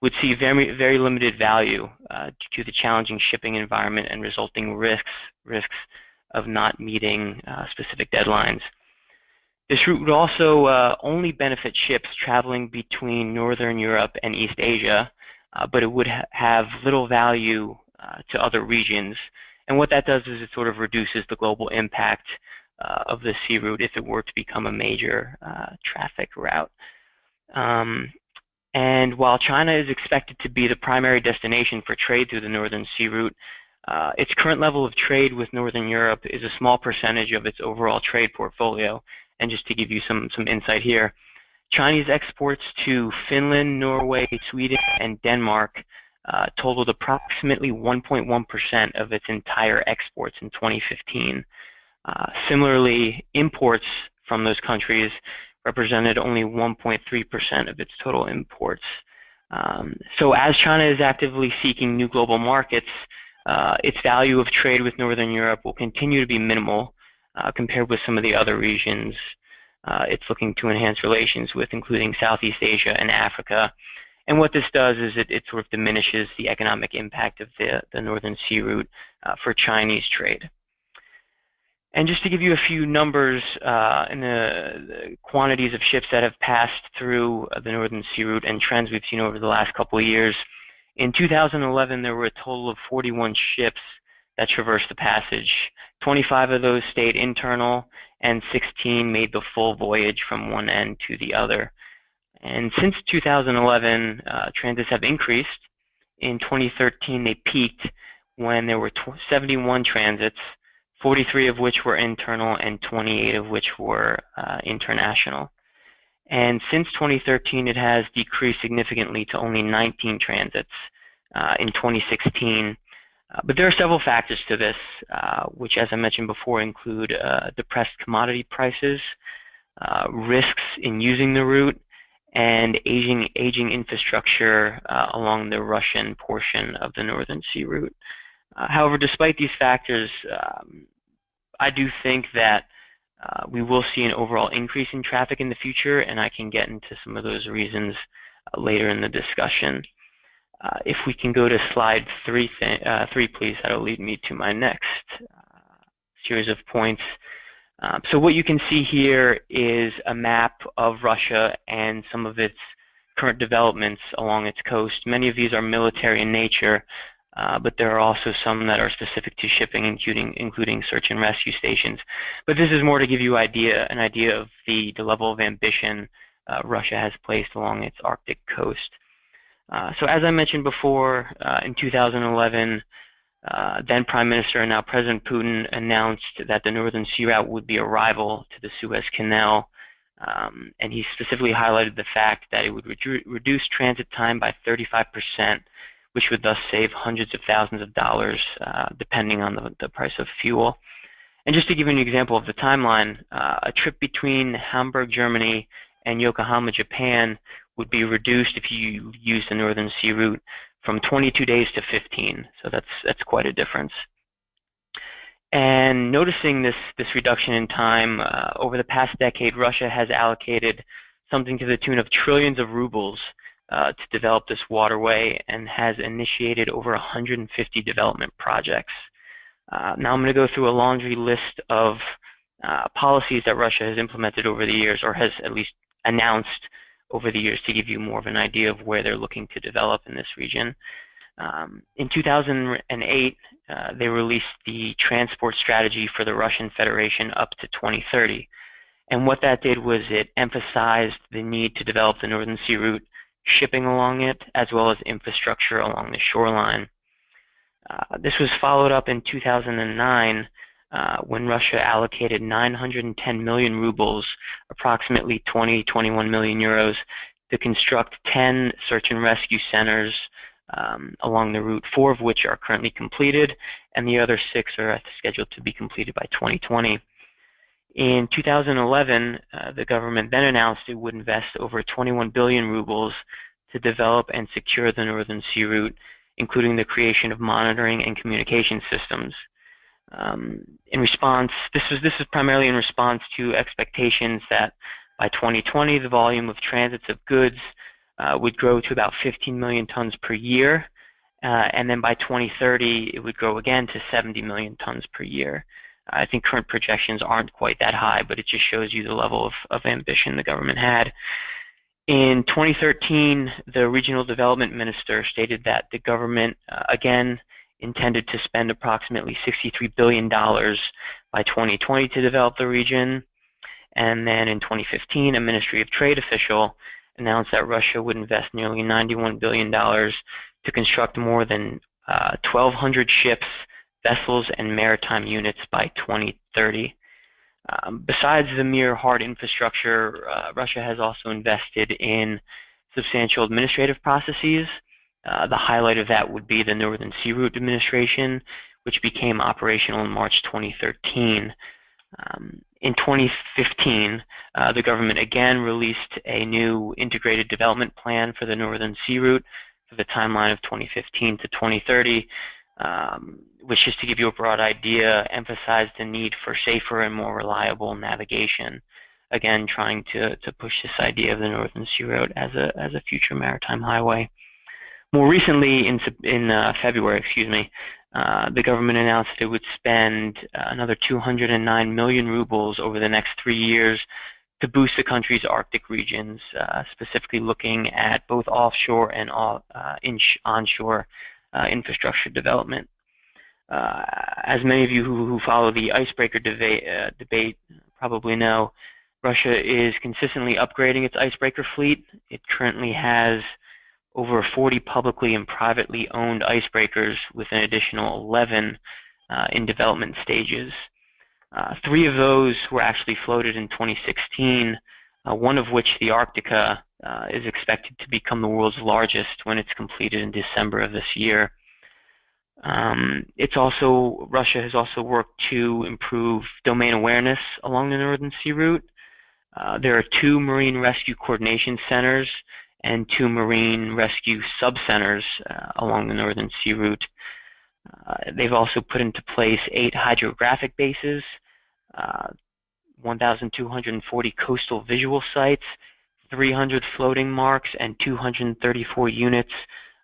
would see very, very limited value due to the challenging shipping environment and resulting risks of not meeting specific deadlines. This route would also only benefit ships traveling between Northern Europe and East Asia, but it would have little value to other regions. And what that does is it sort of reduces the global impact of the sea route if it were to become a major traffic route. And while China is expected to be the primary destination for trade through the Northern Sea Route, its current level of trade with Northern Europe is a small percentage of its overall trade portfolio. And just to give you some insight here, Chinese exports to Finland, Norway, Sweden, and Denmark totaled approximately 1.1% of its entire exports in 2015. Similarly, imports from those countries represented only 1.3% of its total imports. So as China is actively seeking new global markets, its value of trade with Northern Europe will continue to be minimal compared with some of the other regions it's looking to enhance relations with, including Southeast Asia and Africa. And what this does is it sort of diminishes the economic impact of the Northern Sea Route for Chinese trade. And just to give you a few numbers in the quantities of ships that have passed through the Northern Sea Route and trends we've seen over the last couple of years, in 2011 there were a total of 41 ships that traversed the passage. 25 of those stayed internal, and 16 made the full voyage from one end to the other. And since 2011, transits have increased. In 2013, they peaked when there were 71 transits, 43 of which were internal and 28 of which were international. And since 2013, it has decreased significantly to only 19 transits in 2016. But there are several factors to this, which, as I mentioned before, include depressed commodity prices, risks in using the route, and aging infrastructure along the Russian portion of the Northern Sea Route. However, despite these factors, I do think that we will see an overall increase in traffic in the future, and I can get into some of those reasons later in the discussion. If we can go to slide 3, please, that'll lead me to my next series of points. So what you can see here is a map of Russia and some of its current developments along its coast. Many of these are military in nature, but there are also some that are specific to shipping, including search and rescue stations. But this is more to give you an idea of the level of ambition Russia has placed along its Arctic coast. So as I mentioned before, in 2011, then Prime Minister and now President Putin announced that the Northern Sea Route would be a rival to the Suez Canal, and he specifically highlighted the fact that it would reduce transit time by 35%, which would thus save hundreds of thousands of dollars depending on the price of fuel. And just to give you an example of the timeline, a trip between Hamburg, Germany and Yokohama, Japan would be reduced if you use the Northern Sea Route from 22 days to 15. So that's quite a difference. And noticing this reduction in time, over the past decade, Russia has allocated something to the tune of trillions of rubles to develop this waterway and has initiated over 150 development projects. Now I'm going to go through a laundry list of policies that Russia has implemented over the years, or has at least announced over the years, to give you more of an idea of where they're looking to develop in this region. In 2008, they released the transport strategy for the Russian Federation up to 2030. And what that did was it emphasized the need to develop the Northern Sea Route, shipping along it, as well as infrastructure along the shoreline. This was followed up in 2009 when Russia allocated 910 million rubles, approximately 21 million euros, to construct 10 search and rescue centers along the route, 4 of which are currently completed, and the other 6 are scheduled to be completed by 2020. In 2011, the government then announced it would invest over 21 billion rubles to develop and secure the Northern Sea Route, including the creation of monitoring and communication systems. In response, this is primarily in response to expectations that by 2020 the volume of transits of goods would grow to about 15 million tons per year, and then by 2030 it would grow again to 70 million tons per year. I think current projections aren't quite that high, but it just shows you the level of ambition the government had. In 2013, the regional development minister stated that the government, again, intended to spend approximately $63 billion by 2020 to develop the region. And then in 2015, a Ministry of Trade official announced that Russia would invest nearly $91 billion to construct more than 1,200 ships, vessels, and maritime units by 2030. Besides the mere hard infrastructure, Russia has also invested in substantial administrative processes. The highlight of that would be the Northern Sea Route Administration, which became operational in March 2013. In 2015, the government again released a new integrated development plan for the Northern Sea Route for the timeline of 2015 to 2030, which, just to give you a broad idea, emphasized the need for safer and more reliable navigation. Again, trying to push this idea of the Northern Sea Route as a future maritime highway. More recently, in February, the government announced it would spend another 209 million rubles over the next 3 years to boost the country's Arctic regions, specifically looking at both offshore and onshore infrastructure development. As many of you who follow the icebreaker debate probably know, Russia is consistently upgrading its icebreaker fleet. It currently has over 40 publicly and privately owned icebreakers, with an additional 11 in development stages. 3 of those were actually floated in 2016, one of which, the Arctica, is expected to become the world's largest when it's completed in December of this year. Russia has also worked to improve domain awareness along the Northern Sea Route. There are 2 marine rescue coordination centers and 2 marine rescue sub-centers along the Northern Sea Route. They've also put into place 8 hydrographic bases, 1,240 coastal visual sites, 300 floating marks, and 234 units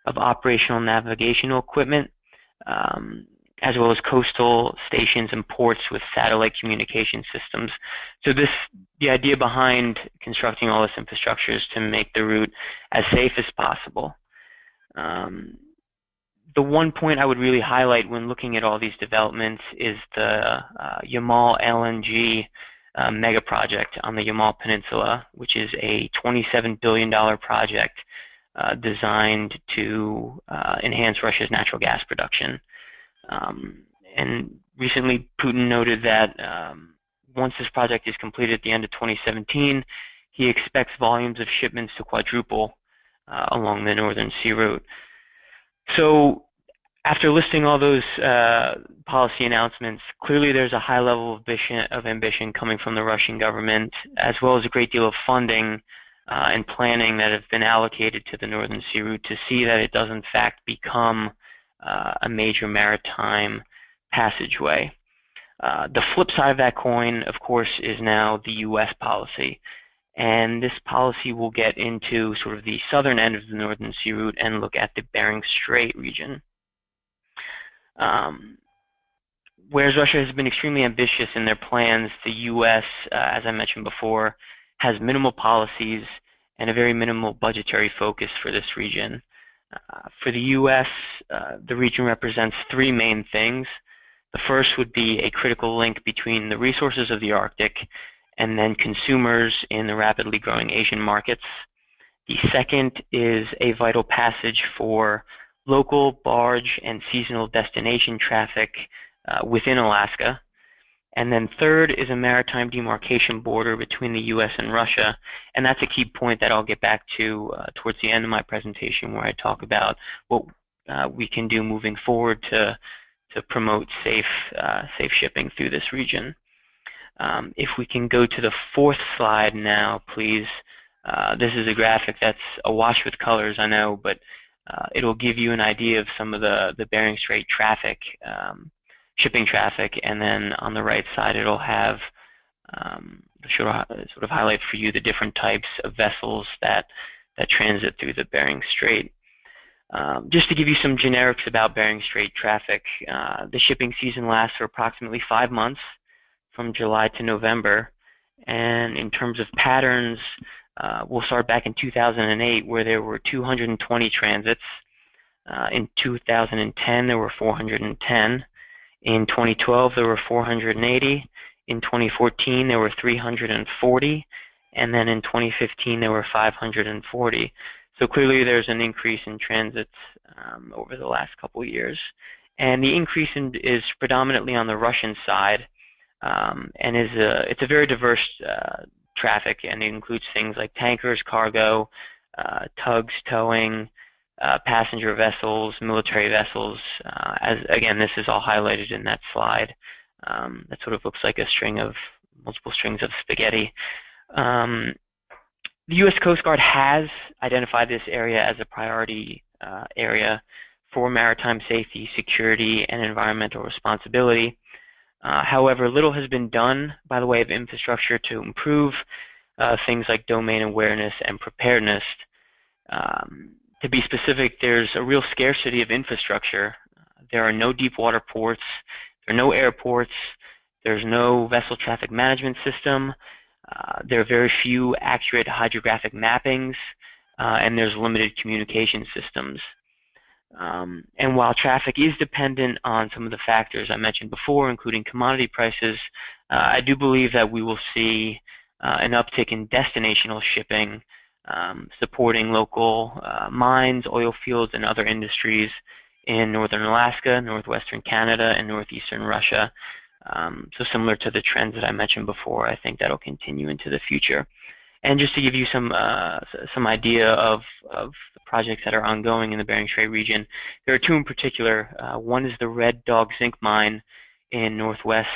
of operational navigational equipment, as well as coastal stations and ports with satellite communication systems. So the idea behind constructing all this infrastructure is to make the route as safe as possible. The one point I would really highlight when looking at all these developments is the Yamal LNG mega project on the Yamal Peninsula, which is a $27 billion project designed to enhance Russia's natural gas production. And recently, Putin noted that once this project is completed at the end of 2017, he expects volumes of shipments to quadruple along the Northern Sea Route. So, after listing all those policy announcements, clearly there's a high level of ambition coming from the Russian government, as well as a great deal of funding and planning that have been allocated to the Northern Sea Route to see that it does in fact become a major maritime passageway. The flip side of that coin, of course, is now the U.S. policy. And this policy will get into sort of the southern end of the Northern Sea Route and look at the Bering Strait region. Whereas Russia has been extremely ambitious in their plans, the U.S., as I mentioned before, has minimal policies and a very minimal budgetary focus for this region. For the U.S., the region represents 3 main things. The first would be a critical link between the resources of the Arctic and then consumers in the rapidly growing Asian markets. The second is a vital passage for local, barge, and seasonal destination traffic within Alaska. And then third is a maritime demarcation border between the U.S. and Russia. And that's a key point that I'll get back to towards the end of my presentation, where I talk about what we can do moving forward to promote safe shipping through this region. If we can go to the 4th slide now, please. This is a graphic that's awash with colors, I know, but it'll give you an idea of some of the Bering Strait traffic, shipping traffic, and then on the right side it'll have sort of highlight for you the different types of vessels that transit through the Bering Strait. Just to give you some generics about Bering Strait traffic, the shipping season lasts for approximately 5 months, from July to November. And in terms of patterns, we'll start back in 2008, where there were 220 transits. In 2010, there were 410. In 2012, there were 480. In 2014, there were 340. And then in 2015, there were 540. So clearly there's an increase in transits over the last couple of years. And the increase is predominantly on the Russian side, and it's a very diverse traffic, and it includes things like tankers, cargo, tugs, towing, passenger vessels, military vessels. As again, this is all highlighted in that slide. That sort of looks like a string of multiple strings of spaghetti. The U.S. Coast Guard has identified this area as a priority area for maritime safety, security, and environmental responsibility. However, little has been done by the way of infrastructure to improve things like domain awareness and preparedness. To be specific, there's a real scarcity of infrastructure. There are no deep water ports, there are no airports, there's no vessel traffic management system, there are very few accurate hydrographic mappings, and there's limited communication systems. And while traffic is dependent on some of the factors I mentioned before, including commodity prices, I do believe that we will see an uptick in destinational shipping, supporting local mines, oil fields, and other industries in northern Alaska, northwestern Canada, and northeastern Russia. So similar to the trends that I mentioned before, I think that'll continue into the future. And just to give you some idea of the projects that are ongoing in the Bering Strait region, there are two in particular. One is the Red Dog Zinc Mine in northwest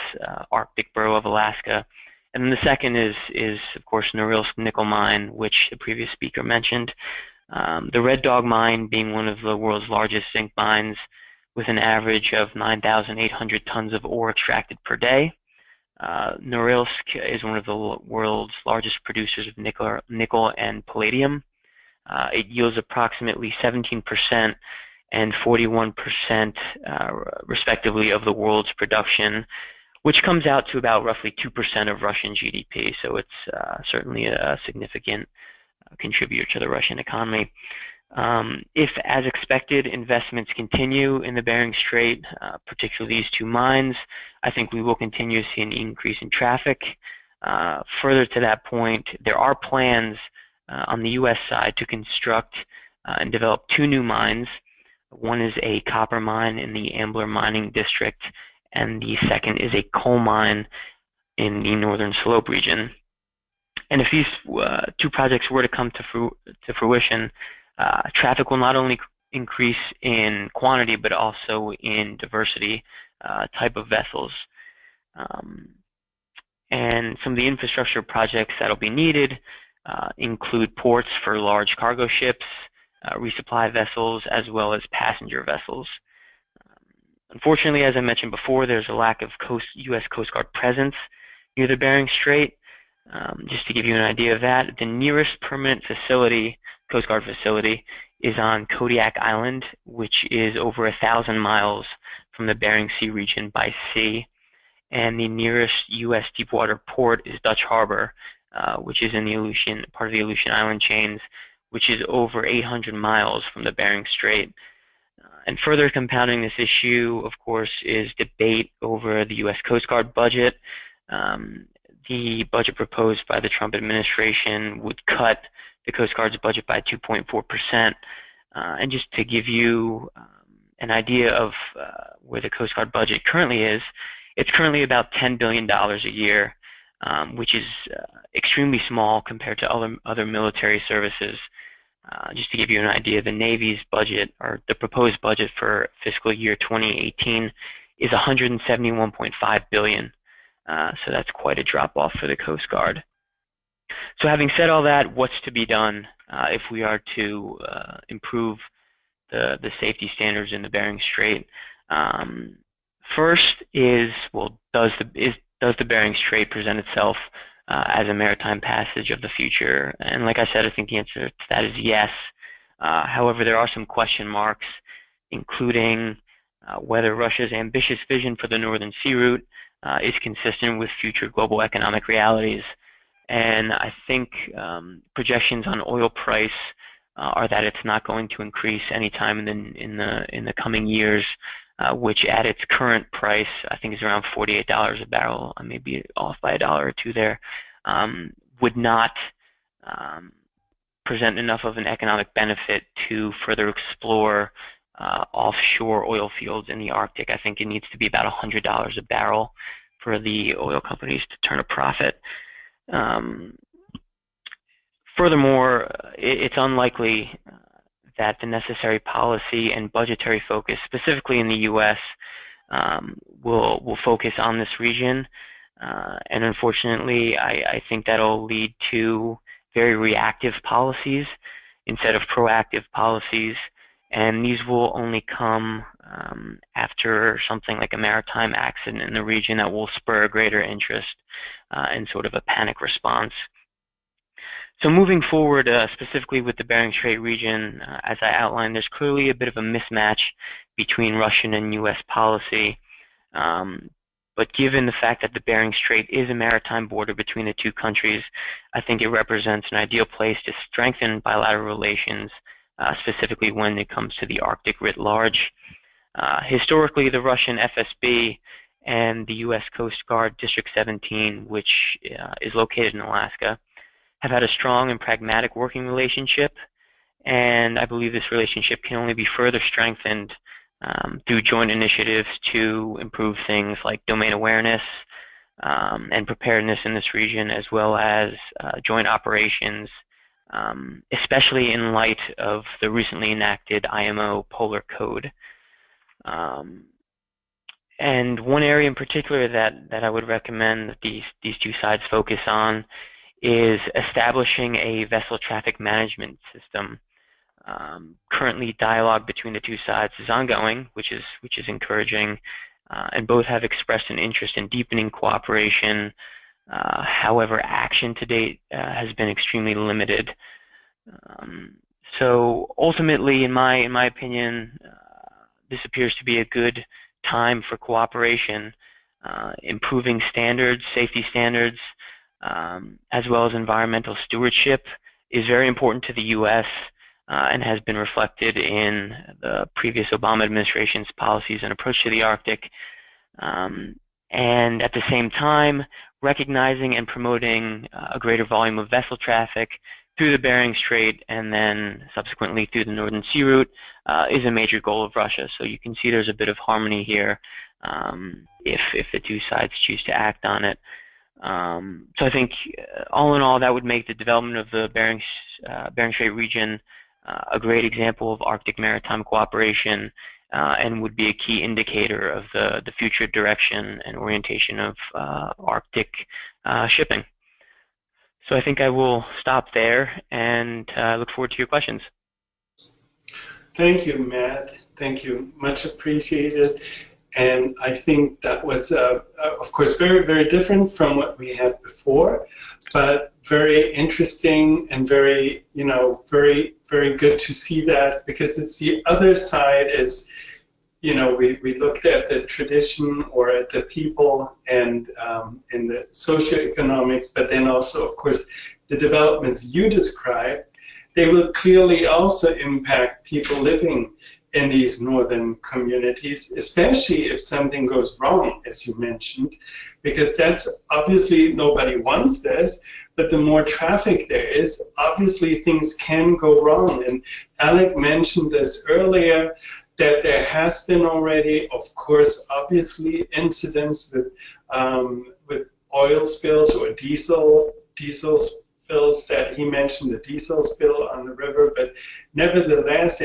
Arctic borough of Alaska. And then the second is of course, Norilsk Nickel Mine, which the previous speaker mentioned. The Red Dog Mine being one of the world's largest zinc mines with an average of 9,800 tons of ore extracted per day. Norilsk is one of the world's largest producers of nickel and palladium. It yields approximately 17% and 41% respectively of the world's production, which comes out to about roughly 2% of Russian GDP. So it's certainly a significant contributor to the Russian economy. If, as expected, investments continue in the Bering Strait, particularly these two mines, I think we will continue to see an increase in traffic. Further to that point, there are plans on the U.S. side to construct and develop two new mines. One is a copper mine in the Ambler Mining District, and the second is a coal mine in the Northern Slope region. And if these two projects were to come to fruition, traffic will not only increase in quantity, but also in diversity type of vessels. And some of the infrastructure projects that will be needed include ports for large cargo ships, resupply vessels, as well as passenger vessels. Unfortunately, as I mentioned before, there's a lack of U.S. Coast Guard presence near the Bering Strait. Just to give you an idea of that, the nearest permanent facility, Coast Guard facility, is on Kodiak Island, which is over 1,000 miles from the Bering Sea region by sea. And the nearest U.S. deepwater port is Dutch Harbor, which is in the Aleutian, part of the Aleutian Island chains, which is over 800 miles from the Bering Strait. And further compounding this issue, of course, is debate over the U.S. Coast Guard budget. The budget proposed by the Trump administration would cut the Coast Guard's budget by 2.4%. And just to give you an idea of where the Coast Guard budget currently is, it's currently about $10 billion a year, which is extremely small compared to other military services. Just to give you an idea, the Navy's budget, or the proposed budget for fiscal year 2018, is $171.5 billion. So that's quite a drop-off for the Coast Guard. So having said all that, what's to be done if we are to improve the safety standards in the Bering Strait? First is, well, does the Bering Strait present itself as a maritime passage of the future? And like I said, I think the answer to that is yes. However, there are some question marks, including whether Russia's ambitious vision for the Northern Sea Route is consistent with future global economic realities. And I think projections on oil price are that it's not going to increase anytime in the coming years, which at its current price, I think is around $48 a barrel. I may be off by $1 or $2 there. Would not present enough of an economic benefit to further explore offshore oil fields in the Arctic. I think it needs to be about $100 a barrel for the oil companies to turn a profit. Furthermore, it's unlikely that the necessary policy and budgetary focus, specifically in the U.S., will focus on this region. And unfortunately, I think that'll lead to very reactive policies instead of proactive policies. And these will only come after something like a maritime accident in the region that will spur greater interest and sort of a panic response. So moving forward, specifically with the Bering Strait region, as I outlined, there's clearly a bit of a mismatch between Russian and U.S. policy. But given the fact that the Bering Strait is a maritime border between the two countries, I think it represents an ideal place to strengthen bilateral relations, specifically when it comes to the Arctic writ large. Historically, the Russian FSB and the U.S. Coast Guard District 17, which is located in Alaska, have had a strong and pragmatic working relationship, and I believe this relationship can only be further strengthened through joint initiatives to improve things like domain awareness and preparedness in this region, as well as joint operations, especially in light of the recently enacted IMO Polar Code. And one area in particular that I would recommend that these two sides focus on is establishing a vessel traffic management system. Currently, dialogue between the two sides is ongoing, which is encouraging, and both have expressed an interest in deepening cooperation. However, action to date has been extremely limited. So ultimately, in my opinion, this appears to be a good time for cooperation. Improving standards, safety standards, as well as environmental stewardship is very important to the U.S. And has been reflected in the previous Obama administration's policies and approach to the Arctic. And at the same time, recognizing and promoting a greater volume of vessel traffic through the Bering Strait and then subsequently through the Northern Sea Route is a major goal of Russia. So you can see there's a bit of harmony here if the two sides choose to act on it. So I think all in all, that would make the development of the Bering Strait region a great example of Arctic maritime cooperation and would be a key indicator of the future direction and orientation of Arctic shipping. So I think I will stop there and look forward to your questions. Thank you, Matt. Thank you. Much appreciated. And I think that was, of course, very, very different from what we had before, but very interesting and very, very, very good to see that, because it's the other side is, we looked at the tradition or at the people and in the socioeconomics, but then also, of course, the developments you described, they will clearly also impact people living in these northern communities, especially if something goes wrong, as you mentioned, because that's obviously nobody wants this, but the more traffic there is, obviously things can go wrong. And Alec mentioned this earlier, that there has been already, of course, obviously incidents with oil spills or diesel spills that he mentioned, the diesel spill on the river, but nevertheless,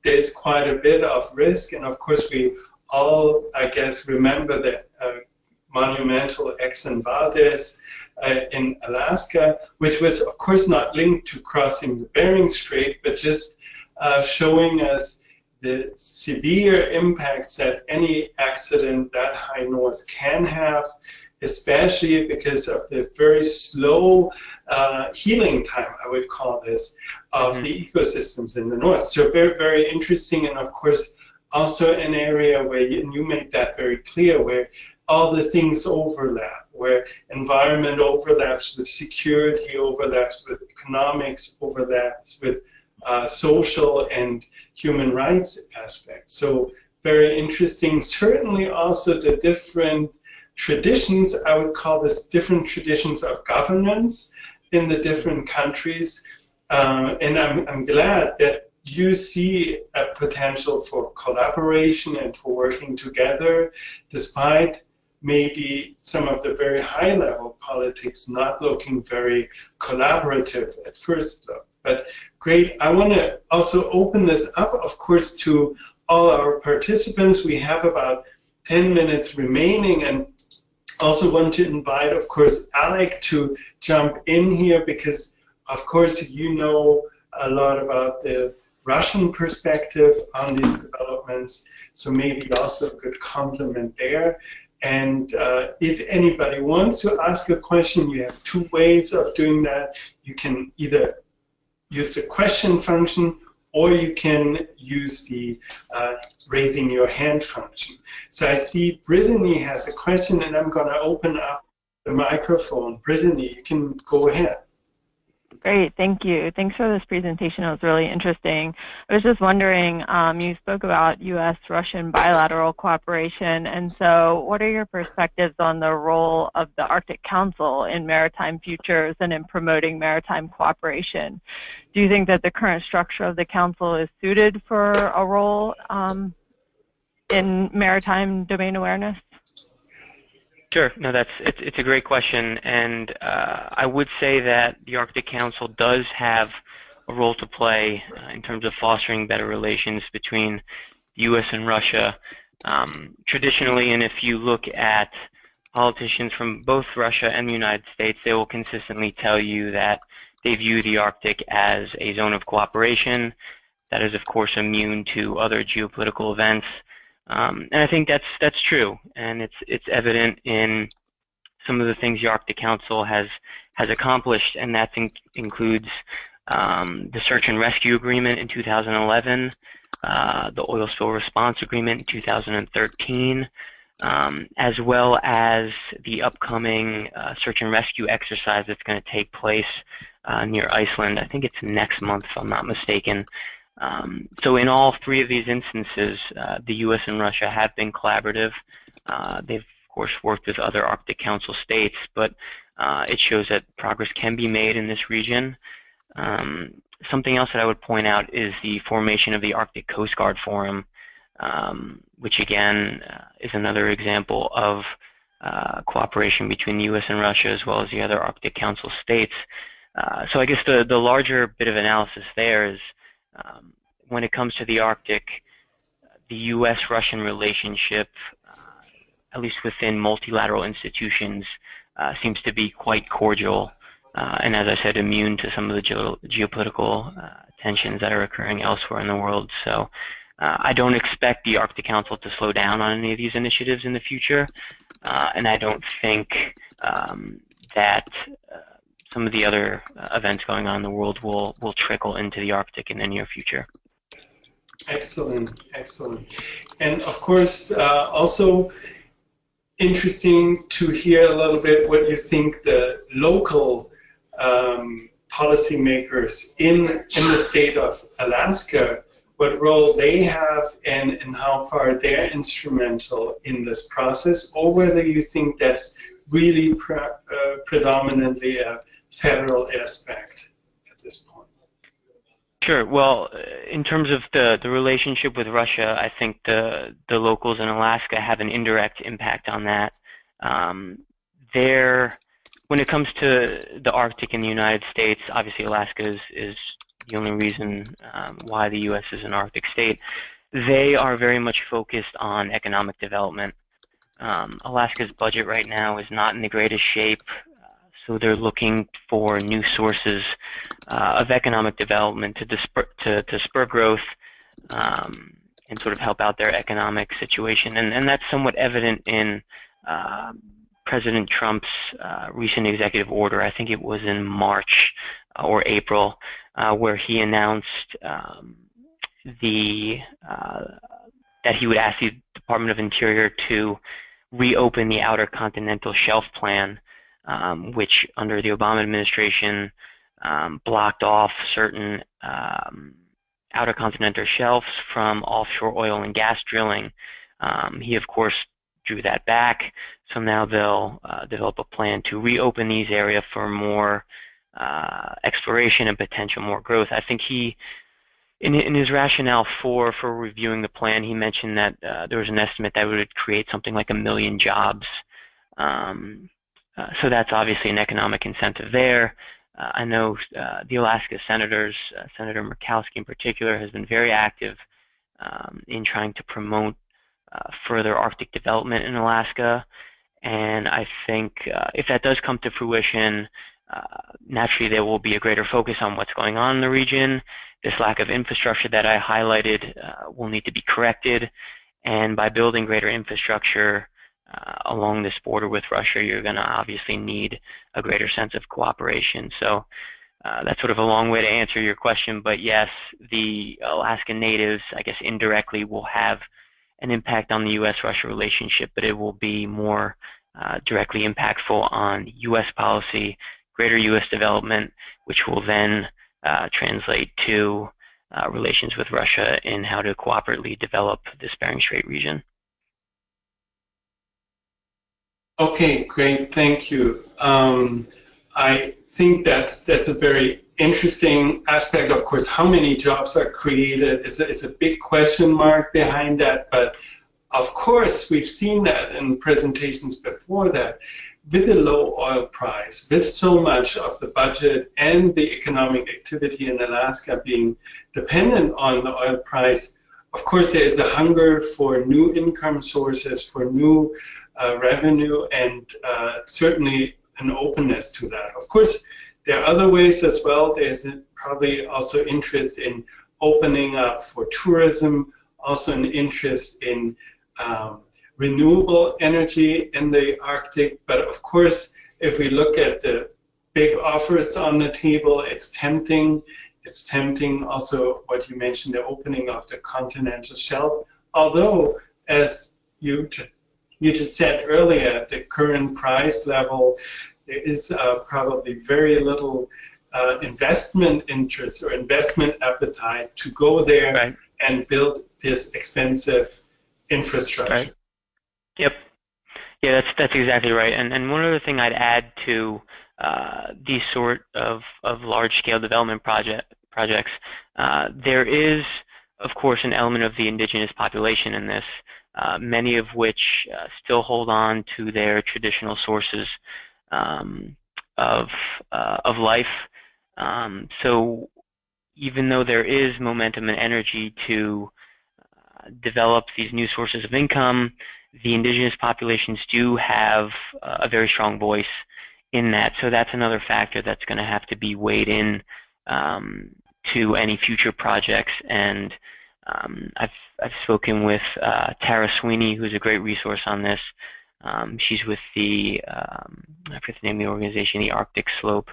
there's quite a bit of risk. And of course, we all, I guess, remember the monumental Exxon Valdez in Alaska, which was, of course, not linked to crossing the Bering Strait, but just showing us the severe impacts that any accident that high north can have, especially because of the very slow healing time, I would call this, of the ecosystems in the north. So very, very interesting, and of course, also an area where you made that very clear, where all the things overlap, where environment overlaps with security, overlaps with economics, overlaps with social and human rights aspects. So very interesting. Certainly also the different traditions, I would call this different traditions of governance in the different countries. And I'm glad that you see a potential for collaboration and for working together, despite maybe some of the very high level politics not looking very collaborative at first look. But great, I want to also open this up, of course, to all our participants. We have about 10 minutes remaining, and also want to invite, of course, Alec to jump in here, because, of course, you know a lot about the Russian perspective on these developments, so maybe also a good compliment there. And if anybody wants to ask a question, you have two ways of doing that. You can either use the question function, or you can use the raising your hand function. So I see Brittany has a question, and I'm going to open up the microphone. Brittany, you can go ahead. Great, thank you. Thanks for this presentation. It was really interesting. I was just wondering, you spoke about U.S.-Russian bilateral cooperation, and so what are your perspectives on the role of the Arctic Council in maritime futures and in promoting maritime cooperation? Do you think that the current structure of the Council is suited for a role in maritime domain awareness? Sure. No, it's a great question, and I would say that the Arctic Council does have a role to play in terms of fostering better relations between the U.S. and Russia. Traditionally, and if you look at politicians from both Russia and the United States, they will consistently tell you that they view the Arctic as a zone of cooperation that is, of course, immune to other geopolitical events. And I think that's true, and it's evident in some of the things the Arctic Council has accomplished, and that includes the Search and Rescue Agreement in 2011, the Oil Spill Response Agreement in 2013, as well as the upcoming search and rescue exercise that's going to take place near Iceland. I think it's next month, if I'm not mistaken. So in all three of these instances, the U.S. and Russia have been collaborative. They've, of course, worked with other Arctic Council states, but it shows that progress can be made in this region. Something else that I would point out is the formation of the Arctic Coast Guard Forum, which again is another example of cooperation between the U.S. and Russia, as well as the other Arctic Council states. So I guess the larger bit of analysis there is, when it comes to the Arctic, the U.S.-Russian relationship, at least within multilateral institutions, seems to be quite cordial, and as I said, immune to some of the geopolitical tensions that are occurring elsewhere in the world. So I don't expect the Arctic Council to slow down on any of these initiatives in the future, and I don't think that some of the other events going on in the world will trickle into the Arctic in the near future. Excellent, excellent. And of course, also interesting to hear a little bit what you think the local policymakers in the state of Alaska, what role they have, and how far they're instrumental in this process, or whether you think that's really predominantly a federal aspect at this point. Sure. Well, in terms of the relationship with Russia, I think the locals in Alaska have an indirect impact on that. When it comes to the Arctic in the United States, obviously Alaska is the only reason why the U.S. is an Arctic state. They are very much focused on economic development. Alaska's budget right now is not in the greatest shape, so they're looking for new sources of economic development to spur growth and sort of help out their economic situation. And that's somewhat evident in President Trump's recent executive order, I think it was in March or April, where he announced that he would ask the Department of Interior to reopen the Outer Continental Shelf Plan, which under the Obama administration blocked off certain outer continental shelves from offshore oil and gas drilling. He, of course, drew that back, so now they'll develop a plan to reopen these areas for more exploration and potential more growth. I think he, in his rationale for reviewing the plan, he mentioned that there was an estimate that would create something like 1 million jobs. So that's obviously an economic incentive there. I know the Alaska senators, Senator Murkowski in particular, has been very active in trying to promote further Arctic development in Alaska. And I think if that does come to fruition, naturally there will be a greater focus on what's going on in the region. This lack of infrastructure that I highlighted will need to be corrected. And by building greater infrastructure along this border with Russia, you're going to obviously need a greater sense of cooperation. So that's sort of a long way to answer your question, but yes, the Alaskan natives, I guess indirectly, will have an impact on the U.S.-Russia relationship, but it will be more directly impactful on U.S. policy, greater U.S. development, which will then translate to relations with Russia in how to cooperatively develop this Bering Strait region. Okay, great, thank you. I think that's a very interesting aspect. Of course, how many jobs are created is a big question mark behind that, but of course we've seen that in presentations before that. With the low oil price, with so much of the budget and the economic activity in Alaska being dependent on the oil price, of course there is a hunger for new income sources, for new revenue, and certainly an openness to that. Of course, there are other ways as well. There's probably also interest in opening up for tourism, also an interest in renewable energy in the Arctic. But of course, if we look at the big offers on the table, it's tempting. It's tempting also what you mentioned, the opening of the continental shelf. Although, as you just said earlier, at the current price level, there is probably very little investment interest or investment appetite to go there Right. and build this expensive infrastructure. Right. Yep. Yeah, that's exactly right. And one other thing I'd add to these sort of large-scale development projects, there is, of course, an element of the indigenous population in this, many of which still hold on to their traditional sources of life. So even though there is momentum and energy to develop these new sources of income, the indigenous populations do have a very strong voice in that. So that's another factor that's going to have to be weighed in to any future projects. And I've spoken with Tara Sweeney, who's a great resource on this. She's with the, I forget the name of the organization, the Arctic Slope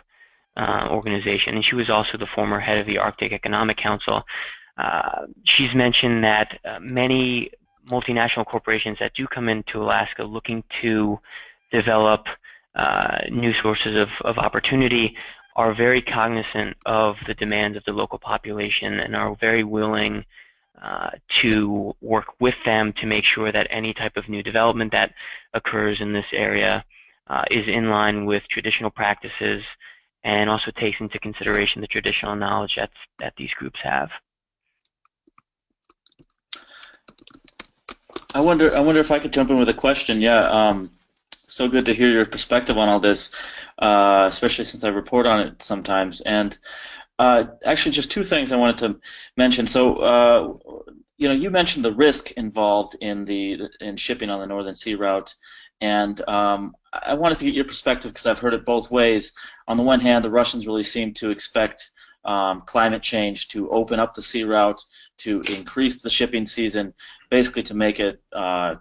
organization, and she was also the former head of the Arctic Economic Council. She's mentioned that many multinational corporations that do come into Alaska looking to develop new sources of opportunity are very cognizant of the demands of the local population and are very willing to work with them to make sure that any type of new development that occurs in this area is in line with traditional practices and also takes into consideration the traditional knowledge that these groups have. I wonder if I could jump in with a question. Yeah, so good to hear your perspective on all this, especially since I report on it sometimes. And actually, just two things I wanted to mention. So, you mentioned the risk involved in shipping on the Northern Sea route, and I wanted to get your perspective because I've heard it both ways. On the one hand, the Russians really seem to expect climate change to open up the sea route, to increase the shipping season, basically to make it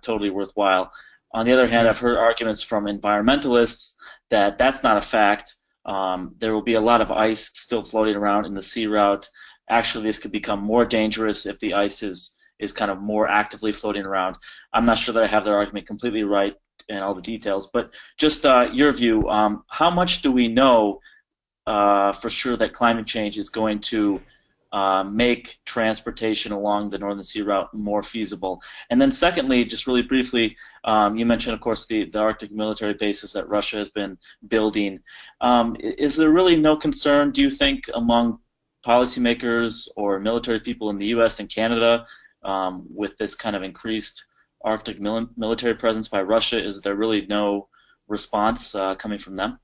totally worthwhile. On the other hand, I've heard arguments from environmentalists that that's not a fact. There will be a lot of ice still floating around in the sea route. Actually, this could become more dangerous if the ice is kind of more actively floating around. I'm not sure that I have their argument completely right in all the details, but just your view, how much do we know for sure that climate change is going to make transportation along the Northern Sea route more feasible? And then secondly, just really briefly, you mentioned, of course, the Arctic military bases that Russia has been building. Is there really no concern, do you think, among policymakers or military people in the U.S. and Canada with this kind of increased Arctic military presence by Russia? Is there really no response coming from them?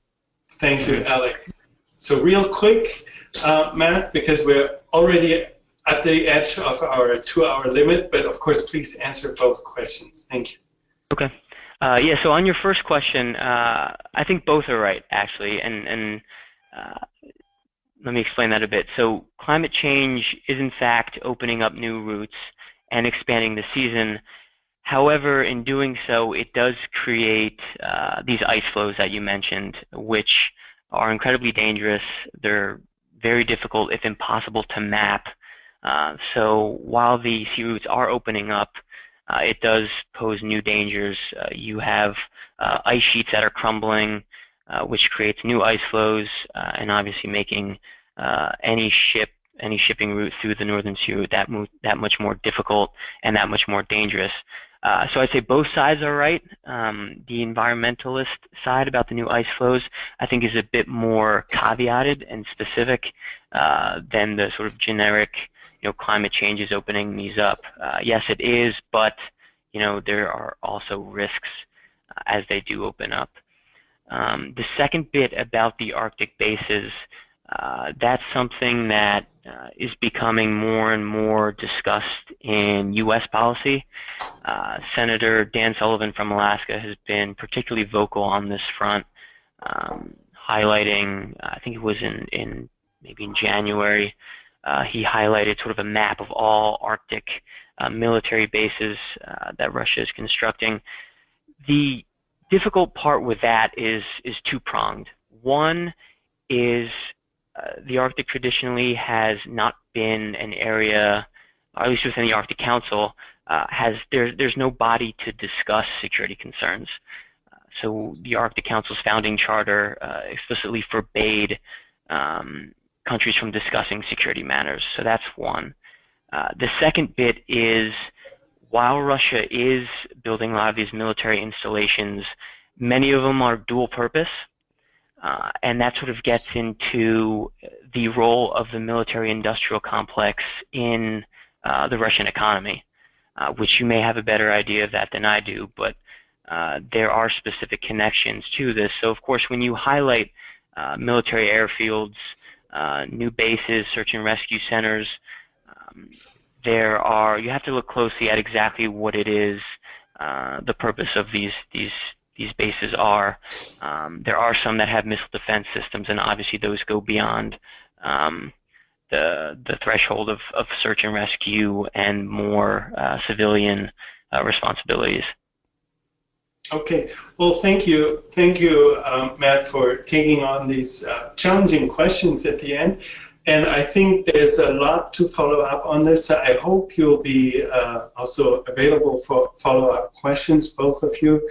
Thank you, Alec. So real quick, Matt, because we're already at the edge of our 2-hour limit, but of course, please answer both questions. Thank you. Okay. Yeah, so on your first question, I think both are right, actually, and let me explain that a bit. So climate change is, in fact, opening up new routes and expanding the season. However, in doing so, it does create these ice flows that you mentioned, which are incredibly dangerous. They're very difficult, if impossible, to map. So while the sea routes are opening up, it does pose new dangers. You have ice sheets that are crumbling, which creates new ice flows, and obviously making any shipping route through the Northern Sea route that much more difficult and that much more dangerous. So I'd say both sides are right. The environmentalist side about the new ice flows, I think, is a bit more caveated and specific than the sort of generic, climate change is opening these up. Yes, it is, but there are also risks as they do open up. The second bit about the Arctic bases, that's something that is becoming more and more discussed in U.S. policy. Senator Dan Sullivan from Alaska has been particularly vocal on this front, highlighting, I think it was maybe in January, he highlighted sort of a map of all Arctic military bases that Russia is constructing. The difficult part with that is two-pronged. One is the Arctic traditionally has not been an area, or at least within the Arctic Council, there's no body to discuss security concerns. So the Arctic Council's founding charter explicitly forbade countries from discussing security matters. So that's one. The second bit is, while Russia is building a lot of these military installations, many of them are dual purpose. And that sort of gets into the role of the military-industrial complex in the Russian economy, which you may have a better idea of that than I do, but there are specific connections to this. So, of course, when you highlight military airfields, new bases, search and rescue centers, you have to look closely at exactly what it is the purpose of these bases are. There are some that have missile defense systems, and obviously those go beyond the threshold of search and rescue and more civilian responsibilities. Okay, well, thank you, Matt, for taking on these challenging questions at the end. And I think there's a lot to follow up on this. I hope you'll be also available for follow-up questions, both of you.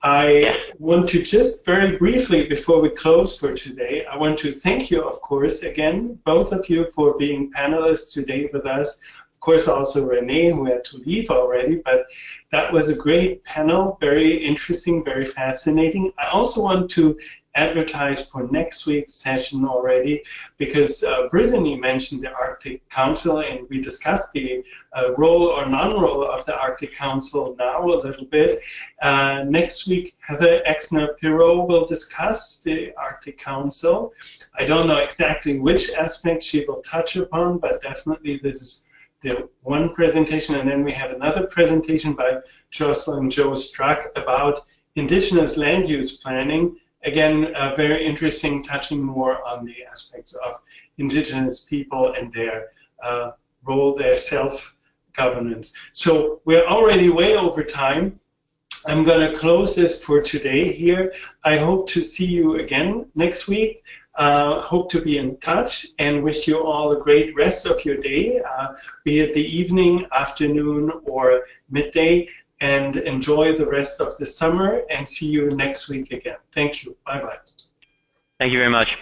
I want to just very briefly, before we close for today, I want to thank you, of course, again, both of you, for being panelists today with us. Of course, also Renee, who had to leave already, but that was a great panel, very interesting, very fascinating. I also want to advertise for next week's session already, because Brittany mentioned the Arctic Council, and we discussed the role or non-role of the Arctic Council now a little bit. Next week, Heather Exner-Pirot will discuss the Arctic Council. I don't know exactly which aspect she will touch upon, but definitely this is the one presentation, and then we have another presentation by Jocelyn Joe Struck about Indigenous land use planning. Again, very interesting, touching more on the aspects of Indigenous people and their role, their self-governance. So we're already way over time. I'm going to close this for today here. I hope to see you again next week. Hope to be in touch and wish you all a great rest of your day, be it the evening, afternoon, or midday, and enjoy the rest of the summer and see you next week again. Thank you. Bye-bye. Thank you very much.